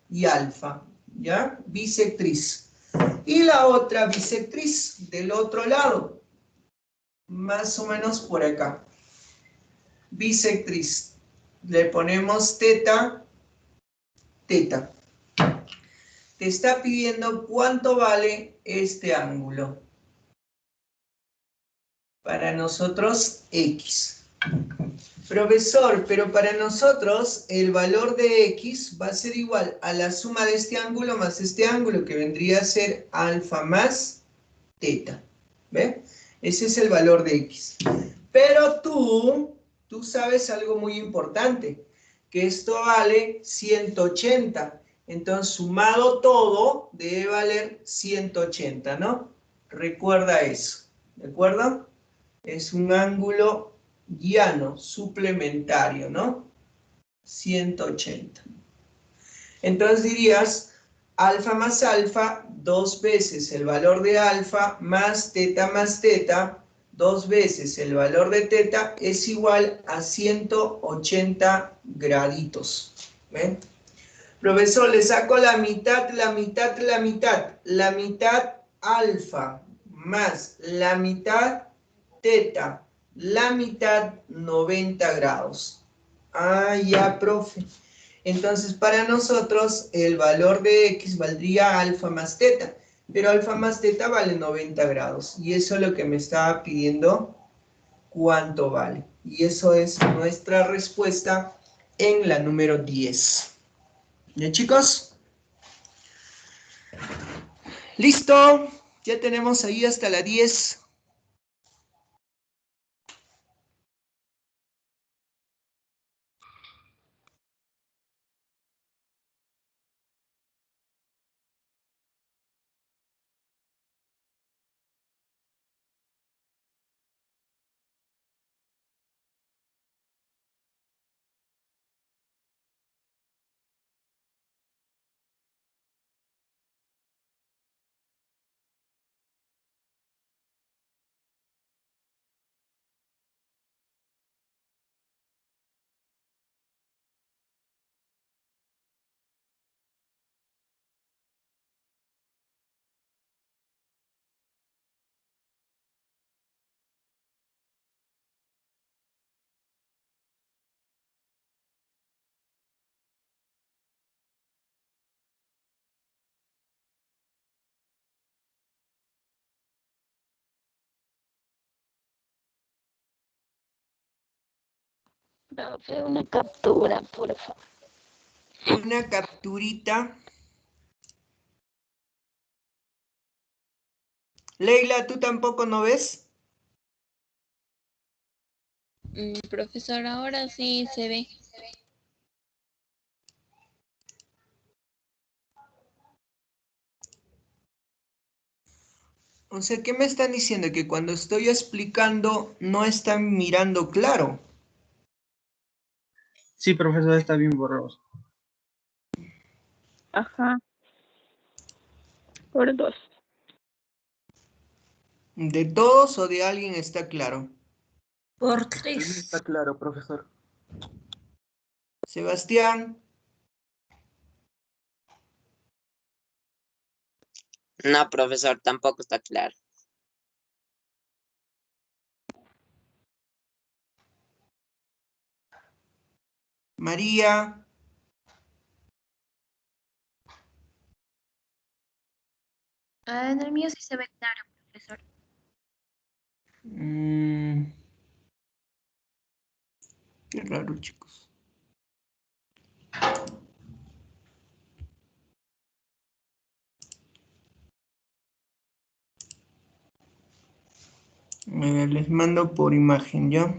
y alfa. ¿Ya? Bisectriz. Y la otra bisectriz del otro lado. Más o menos por acá. Bisectriz. Le ponemos teta, teta. Te está pidiendo cuánto vale este ángulo. Para nosotros, X. Profesor, pero para nosotros el valor de X va a ser igual a la suma de este ángulo más este ángulo, que vendría a ser alfa más teta. ¿Ve? Ese es el valor de X. Pero tú sabes algo muy importante, que esto vale 180. Entonces, sumado todo, debe valer 180, ¿no? Recuerda eso, ¿de acuerdo? Es un ángulo llano, suplementario, ¿no? 180. Entonces dirías, alfa más alfa, 2 veces el valor de alfa, más teta, 2 veces el valor de teta, es igual a 180 graditos. ¿Ven? Profesor, le saco la mitad, la mitad, la mitad. La mitad alfa más la mitad teta, la mitad 90 grados. Ah, ya, profe. Entonces, para nosotros, el valor de X valdría alfa más teta. Pero alfa más teta vale 90 grados. Y eso es lo que me estaba pidiendo cuánto vale. Y eso es nuestra respuesta en la número 10. ¿Bien, chicos? ¿Listo? Ya tenemos ahí hasta la 10. Profe, una captura, por favor. Una capturita. Leila, ¿tú tampoco no ves? Profesor, ahora sí se ve. O sea, ¿qué me están diciendo? Que cuando estoy explicando no están mirando claro. Sí, profesor, está bien borroso. Ajá. Por 2. ¿De todos o de alguien está claro? Por No 3. está claro, profesor. Sebastián, No, profesor, tampoco está claro. María, En el mío sí se ve claro, profesor. qué raro, chicos. Les mando por imagen, ¿ya?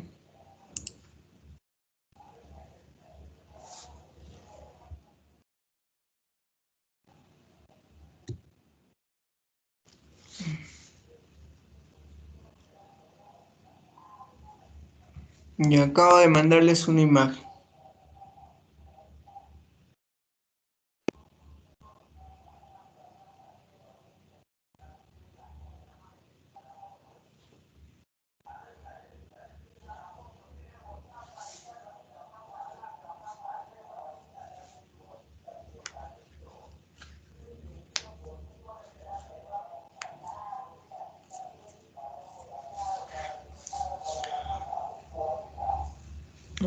Y acabo de mandarles una imagen.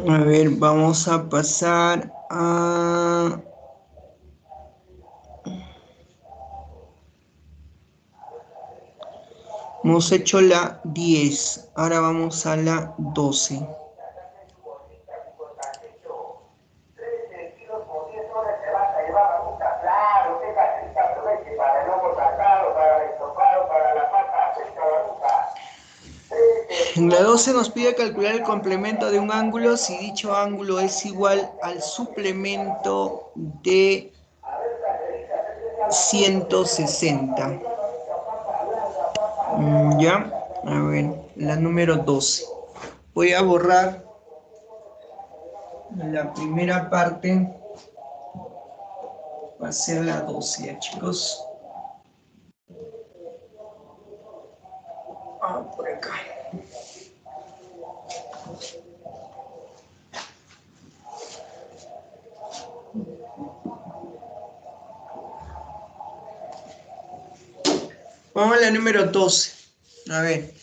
A ver, vamos a pasar a... Hemos hecho la 10, ahora vamos a la 12. En la 12 nos pide calcular el complemento de un ángulo si dicho ángulo es igual al suplemento de 160. ¿Ya? A ver, la número 12. Voy a borrar la primera parte. Va a ser la 12, ¿ya, chicos? Por acá. Vamos a la número 12. A ver,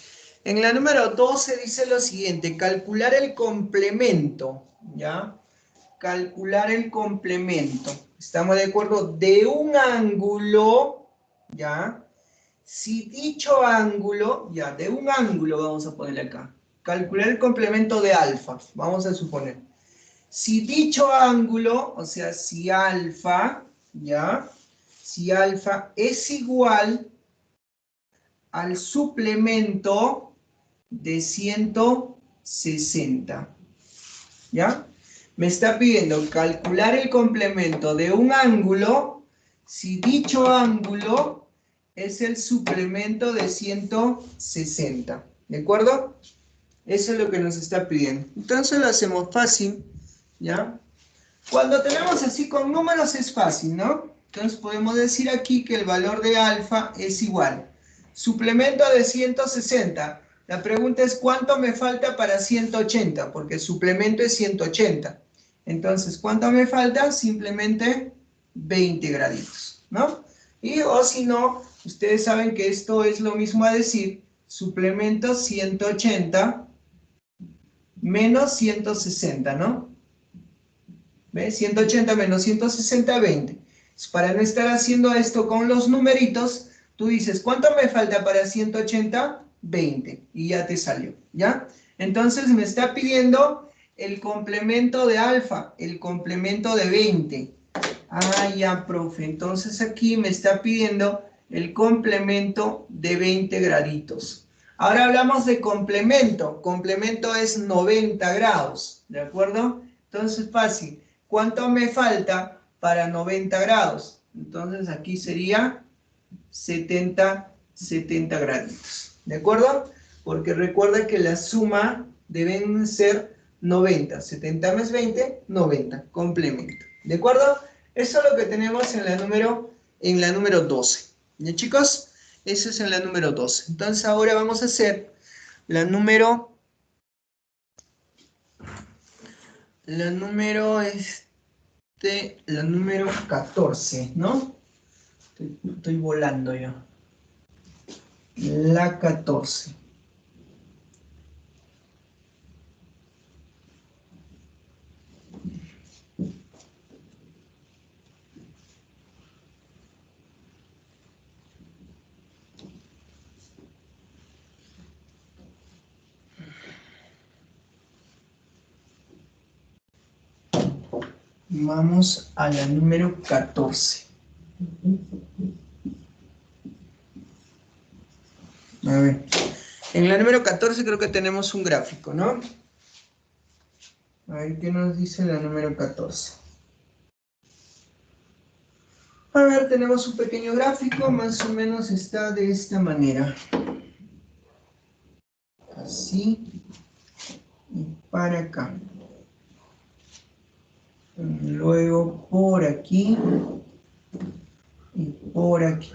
en la número 12 dice lo siguiente, calcular el complemento, ¿ya? Calcular el complemento. ¿Estamos de acuerdo? De un ángulo, ¿ya? Si dicho ángulo, ya, de un ángulo vamos a ponerle acá. Calcular el complemento de alfa, vamos a suponer. Si dicho ángulo, o sea, si alfa, ¿ya? Si alfa es igual al suplemento de 160. ¿Ya? Me está pidiendo calcular el complemento de un ángulo si dicho ángulo es el suplemento de 160. ¿De acuerdo? Eso es lo que nos está pidiendo. Entonces lo hacemos fácil, ¿ya? Cuando tenemos así con números es fácil, ¿no? Entonces podemos decir aquí que el valor de alfa es igual. Suplemento de 160. La pregunta es ¿cuánto me falta para 180? Porque el suplemento es 180. Entonces, ¿cuánto me falta? Simplemente 20 graditos, ¿no? Y o si no, ustedes saben que esto es lo mismo a decir suplemento 180 menos 160, ¿no? ¿Ves? 180 menos 160, 20. Para no estar haciendo esto con los numeritos, tú dices, ¿cuánto me falta para 180? 20. Y ya te salió, ¿ya? Entonces me está pidiendo el complemento de alfa, el complemento de 20. Ah, ya, profe. Entonces aquí me está pidiendo el complemento de 20 graditos. Ahora hablamos de complemento. Complemento es 90 grados, ¿de acuerdo? Entonces, fácil. ¿Cuánto me falta para 90 grados? Entonces aquí sería 70 graditos. ¿De acuerdo? Porque recuerda que la suma deben ser 90. 70 más 20, 90. Complemento. ¿De acuerdo? Eso es lo que tenemos en la número 12. ¿Ya, chicos? Eso es en la número 12. Entonces ahora vamos a hacer la número 14, ¿no? Estoy volando yo. La 14. Vamos a la número 14. A ver. En la número 14 creo que tenemos un gráfico, ¿no? A ver qué nos dice la número 14. A ver, tenemos un pequeño gráfico, más o menos está de esta manera. Así. Y para acá. Luego por aquí. Y por aquí.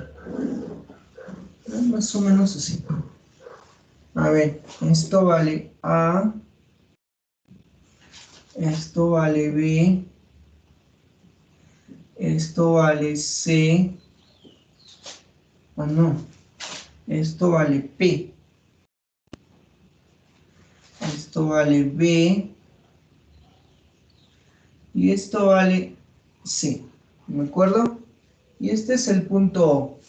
Más o menos así. A ver, esto vale A. Esto vale B. Esto vale C. Ah, no. Esto vale P. Esto vale B. Y esto vale C. ¿De acuerdo? Y este es el punto O.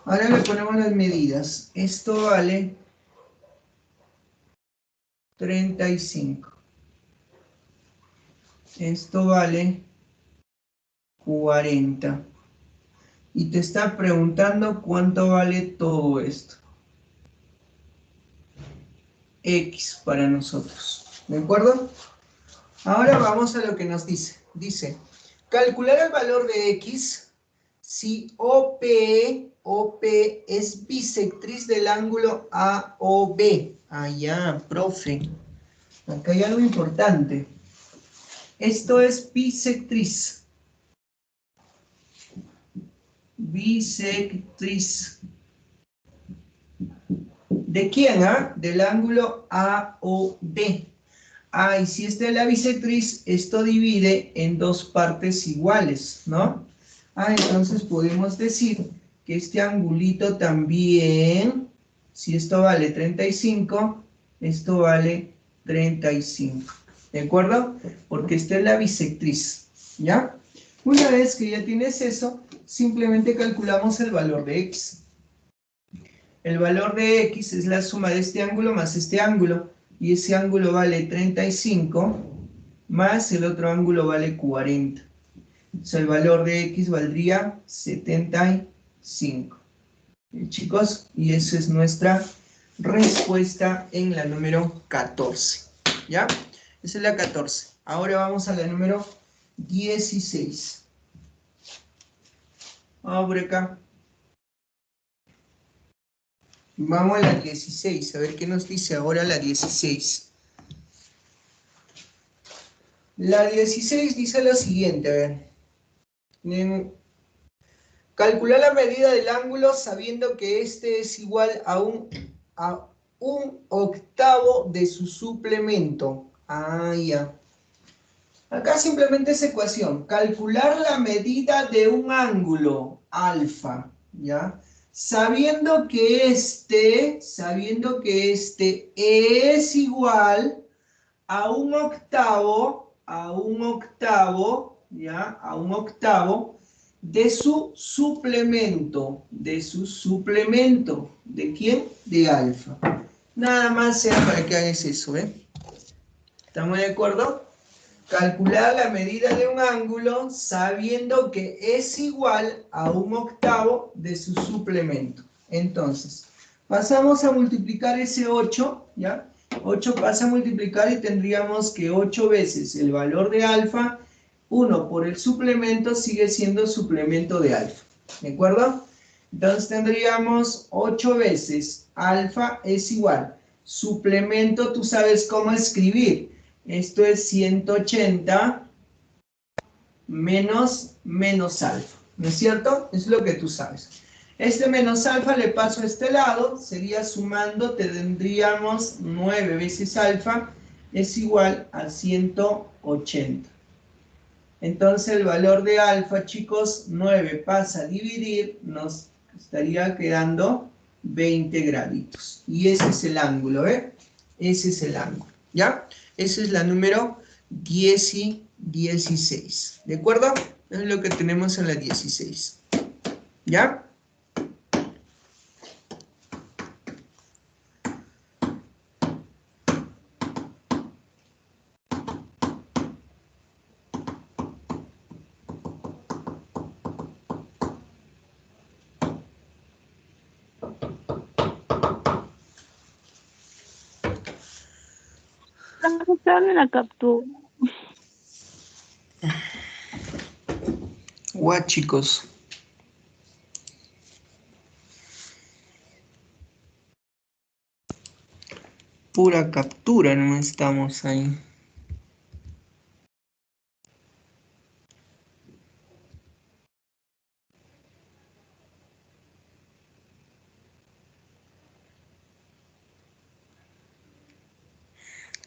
Ahora le ponemos las medidas. Esto vale 35. Esto vale 40. Y te está preguntando cuánto vale todo esto. X para nosotros. ¿De acuerdo? Ahora vamos a lo que nos dice. Dice, calcular el valor de X si OP es bisectriz del ángulo AOB. Ah, ya, profe. Acá hay algo importante. Esto es bisectriz. Bisectriz. ¿De quién? Del ángulo AOB. Ah, y si esta es la bisectriz, esto divide en dos partes iguales, ¿no? Ah, entonces podemos decir que este angulito también, si esto vale 35, esto vale 35. ¿De acuerdo? Porque esta es la bisectriz, ¿ya? Una vez que ya tienes eso, simplemente calculamos el valor de X. El valor de X es la suma de este ángulo más este ángulo. Y ese ángulo vale 35, más el otro ángulo vale 40. O sea, el valor de X valdría 75. Chicos, y esa es nuestra respuesta en la número 14. ¿Ya? Esa es la 14. Ahora vamos a la número 16. Vamos por acá. Vamos a la 16, a ver qué nos dice ahora la 16. La 16 dice lo siguiente, a ver. Calcular la medida del ángulo sabiendo que este es igual a un octavo de su suplemento. Ah, ya. Acá simplemente es ecuación. Calcular la medida de un ángulo, alfa, ¿ya? Sabiendo que este es igual a un octavo, ¿ya? A un octavo de su suplemento. ¿De quién? De alfa. Nada más sea para que hagas eso, ¿eh? ¿Estamos de acuerdo? Calcular la medida de un ángulo sabiendo que es igual a 1/8 de su suplemento. Entonces, pasamos a multiplicar ese 8, ¿ya? 8 pasa a multiplicar y tendríamos que 8 veces el valor de alfa, 1 por el suplemento sigue siendo suplemento de alfa. ¿De acuerdo? Entonces tendríamos 8 veces alfa es igual. Suplemento, tú sabes cómo escribir. Esto es 180 menos alfa. ¿No es cierto? Es lo que tú sabes. Este menos alfa le paso a este lado. Sería sumando, tendríamos 9 veces alfa es igual a 180. Entonces el valor de alfa, chicos, 9 pasa a dividir, nos estaría quedando 20 graditos. Y ese es el ángulo, ¿eh? Ese es el ángulo, ¿ya? Esa es la número 16. ¿De acuerdo? Es lo que tenemos en la 16. ¿Ya? Dame la captura. What, chicos. Pura captura, no estamos ahí.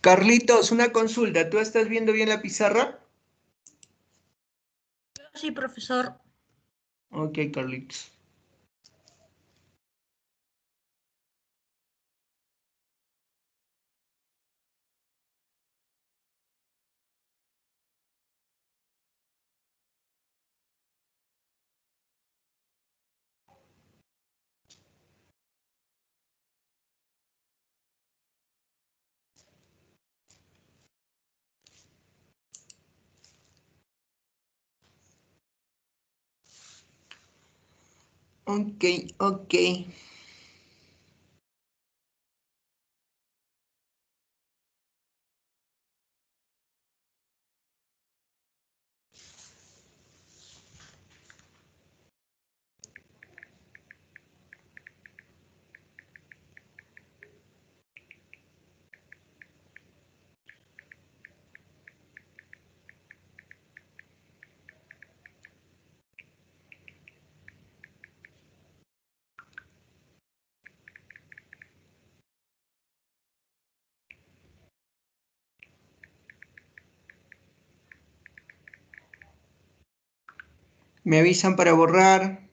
Carlitos, una consulta. ¿Tú estás viendo bien la pizarra? Sí, profesor. Ok, Carlitos. Ok, ok. Me avisan para borrar.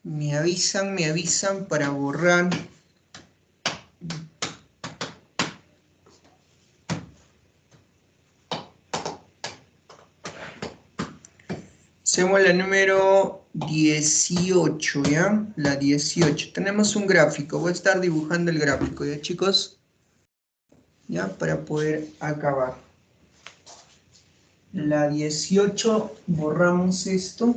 Me avisan para borrar. Hacemos la número 18, ¿ya? La 18. Tenemos un gráfico. Voy a estar dibujando el gráfico, ¿ya, chicos? ¿Ya? Para poder acabar. La 18, borramos esto.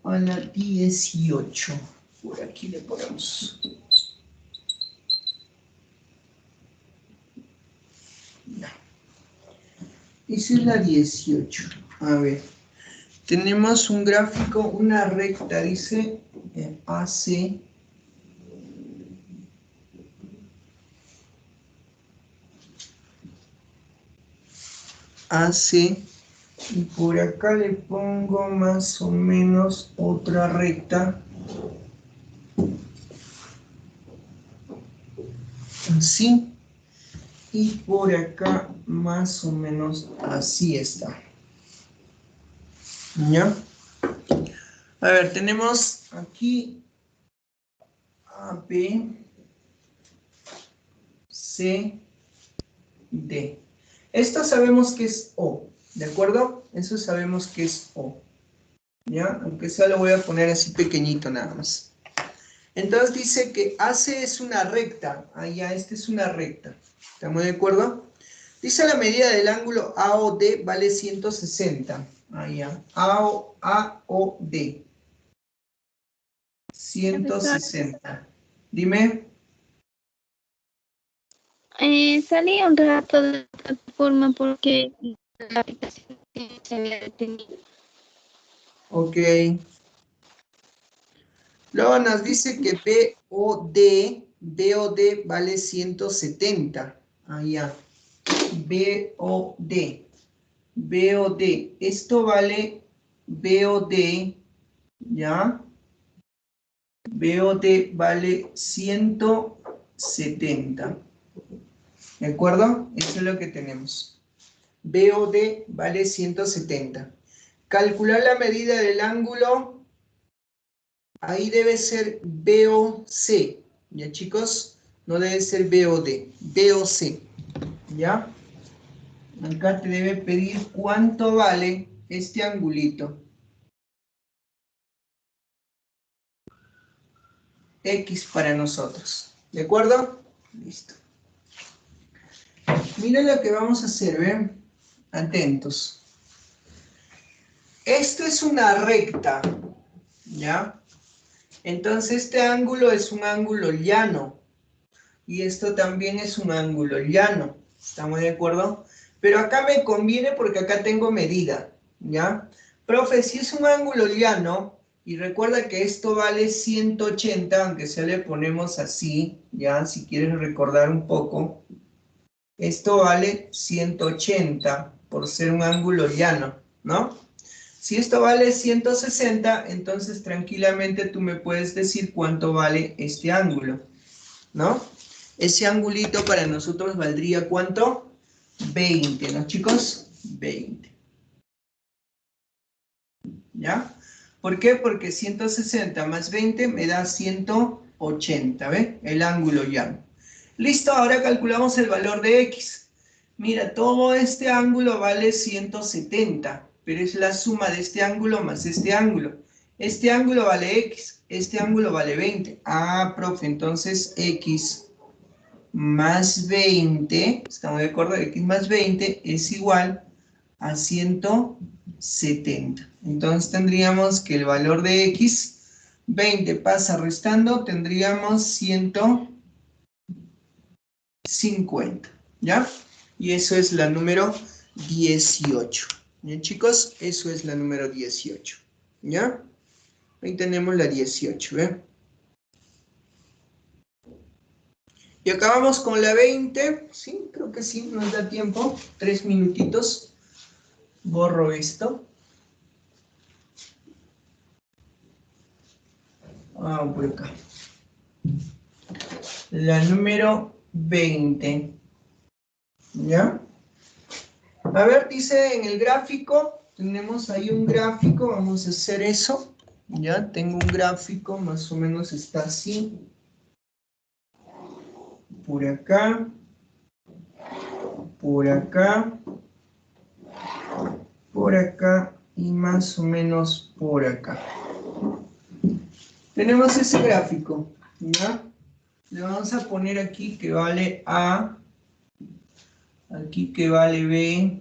A la 18. Por aquí le ponemos. Ya. Esa es la 18. A ver. Tenemos un gráfico, una recta, dice AC. AC. Y por acá le pongo más o menos otra recta. Así. Y por acá más o menos así está. ¿Ya? A ver, tenemos aquí A, B, C, D. Esto sabemos que es O, ¿de acuerdo? Eso sabemos que es O. ¿Ya? Aunque sea lo voy a poner así pequeñito nada más. Entonces dice que AC es una recta. Ah, ya, esta es una recta. ¿Estamos de acuerdo? Dice la medida del ángulo AOD vale 160. Ah, ya. AOD. 160. Dime. Salí un rato de la plataforma porque la aplicación se había detenido. Ok. Luego nos dice que BOD vale 170. Ah, ya. BOD. Esto vale BOD, ¿ya? BOD vale 170. ¿De acuerdo? Eso es lo que tenemos. BOD vale 170. Calcular la medida del ángulo. Ahí debe ser BOC. ¿Ya, chicos? No debe ser BOD. BOC. ¿Ya? Acá te debe pedir cuánto vale este angulito. X para nosotros. ¿De acuerdo? Listo. Miren lo que vamos a hacer, ¿ven? Atentos. Esto es una recta, ¿ya? Entonces este ángulo es un ángulo llano. Y esto también es un ángulo llano. ¿Estamos de acuerdo? Pero acá me conviene porque acá tengo medida, ¿ya? Profe, si es un ángulo llano, y recuerda que esto vale 180, aunque sea le ponemos así, ¿ya? Si quieres recordar un poco. Esto vale 180 por ser un ángulo llano, ¿no? Si esto vale 160, entonces tranquilamente tú me puedes decir cuánto vale este ángulo, ¿no? Ese angulito para nosotros valdría ¿cuánto? 20, ¿no, chicos? 20. ¿Ya? ¿Por qué? Porque 160 más 20 me da 180, ¿ve? El ángulo llano. Listo, ahora calculamos el valor de X. Mira, todo este ángulo vale 170, pero es la suma de este ángulo más este ángulo. Este ángulo vale X, este ángulo vale 20. Ah, profe, entonces X más 20, ¿estamos de acuerdo? X más 20 es igual a 170. Entonces tendríamos que el valor de X, 20 pasa restando, tendríamos 150, ¿ya? Y eso es la número 18. ¿Bien, chicos? Eso es la número 18, ¿ya? Ahí tenemos la 18, ¿ven? Y acabamos con la 20, sí, creo que sí, nos da tiempo, 3 minutitos. Borro esto. Por acá. La número 20. ¿Ya? A ver, dice en el gráfico, tenemos ahí un gráfico, vamos a hacer eso. Ya, tengo un gráfico, más o menos está así. Por acá. Por acá. Por acá. Y más o menos por acá. Tenemos ese gráfico, ¿ya? Le vamos a poner aquí que vale A, aquí que vale B,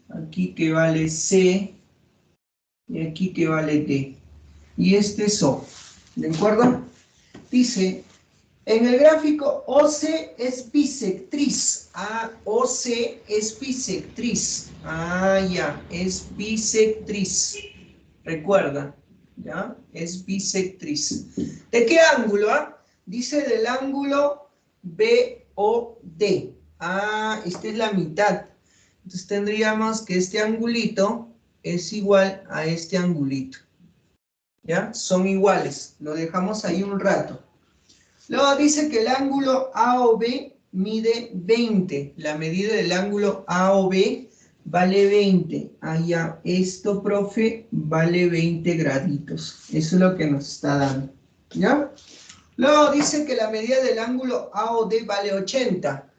aquí que vale C, y aquí que vale D. Y este es O, ¿de acuerdo? Dice, en el gráfico OC es bisectriz. Ah, OC es bisectriz. Ah, ya, es bisectriz. Recuerda. ¿Ya? Es bisectriz. ¿De qué ángulo? Dice del ángulo BOD. Ah, esta es la mitad. Entonces tendríamos que este angulito es igual a este angulito. ¿Ya? Son iguales. Lo dejamos ahí un rato. Luego dice que el ángulo AOB mide 20. La medida del ángulo AOB vale 20. Ah, ya, esto, profe, vale 20 graditos. Eso es lo que nos está dando. ¿Ya? Luego dice que la medida del ángulo AOD vale 80.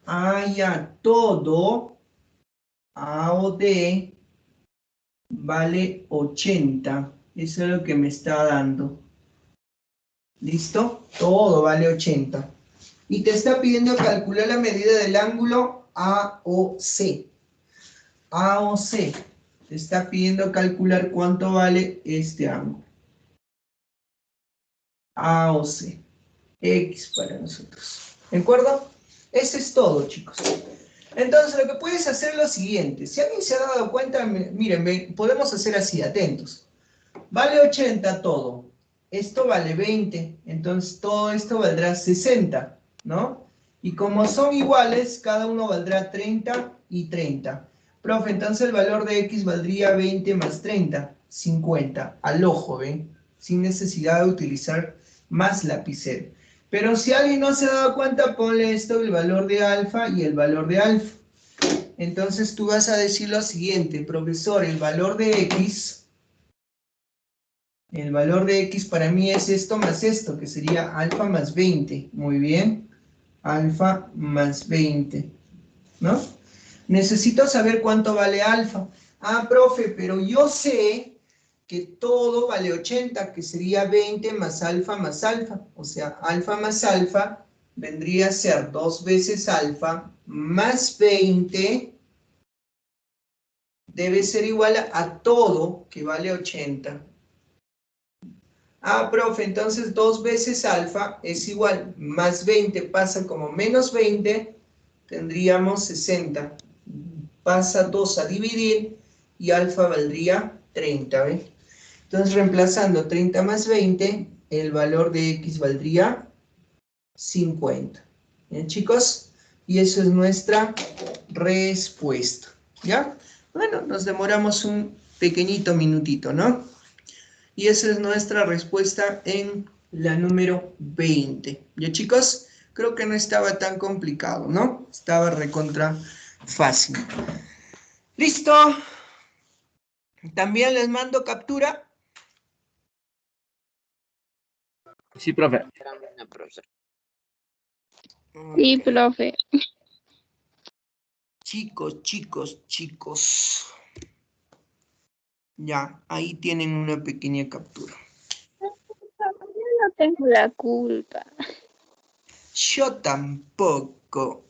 Ah, ya, todo AOD vale 80. Eso es lo que me está dando. ¿Listo? Todo vale 80. Y te está pidiendo calcular la medida del ángulo AOC. AOC. Te está pidiendo calcular cuánto vale este ángulo. AOC. X para nosotros. ¿De acuerdo? Eso es todo, chicos. Entonces, lo que puedes hacer es lo siguiente. Si alguien se ha dado cuenta, miren, podemos hacer así, atentos. Vale 80 todo. Esto vale 20. Entonces, todo esto valdrá 60, ¿no? Y como son iguales, cada uno valdrá 30 y 30. Profe, entonces el valor de X valdría 20 más 30, 50. Al ojo, ¿ven? Sin necesidad de utilizar más lapicero. Pero si alguien no se ha dado cuenta, ponle esto, el valor de alfa y el valor de alfa. Entonces tú vas a decir lo siguiente, profesor, el valor de X para mí es esto más esto, que sería alfa más 20. Muy bien. Alfa más 20. ¿No? Necesito saber cuánto vale alfa. Ah, profe, pero yo sé que todo vale 80, que sería 20 más alfa. O sea, alfa más alfa vendría a ser 2 veces alfa más 20. Debe ser igual a todo, que vale 80. Ah, profe, entonces 2 veces alfa es igual, más 20 pasa como menos 20, tendríamos 60. Pasa 2 a dividir y alfa valdría 30, ¿ves? Entonces, reemplazando 30 más 20, el valor de X valdría 50. ¿Bien, chicos? Y eso es nuestra respuesta. ¿Ya? Bueno, nos demoramos un pequeñito minutito, ¿no? Y esa es nuestra respuesta en la número 20. ¿Ya, chicos? Creo que no estaba tan complicado, ¿no? Estaba recontra fácil. ¿Listo? ¿También les mando captura? Sí, profe. No, profesor. Sí, profe. Chicos. Ya, ahí tienen una pequeña captura. Yo no tengo la culpa. Yo tampoco.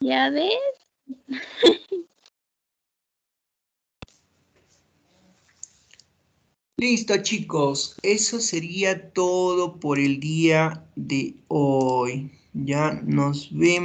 ¿Ya ves? Listo, chicos. Eso sería todo por el día de hoy. Ya nos vemos.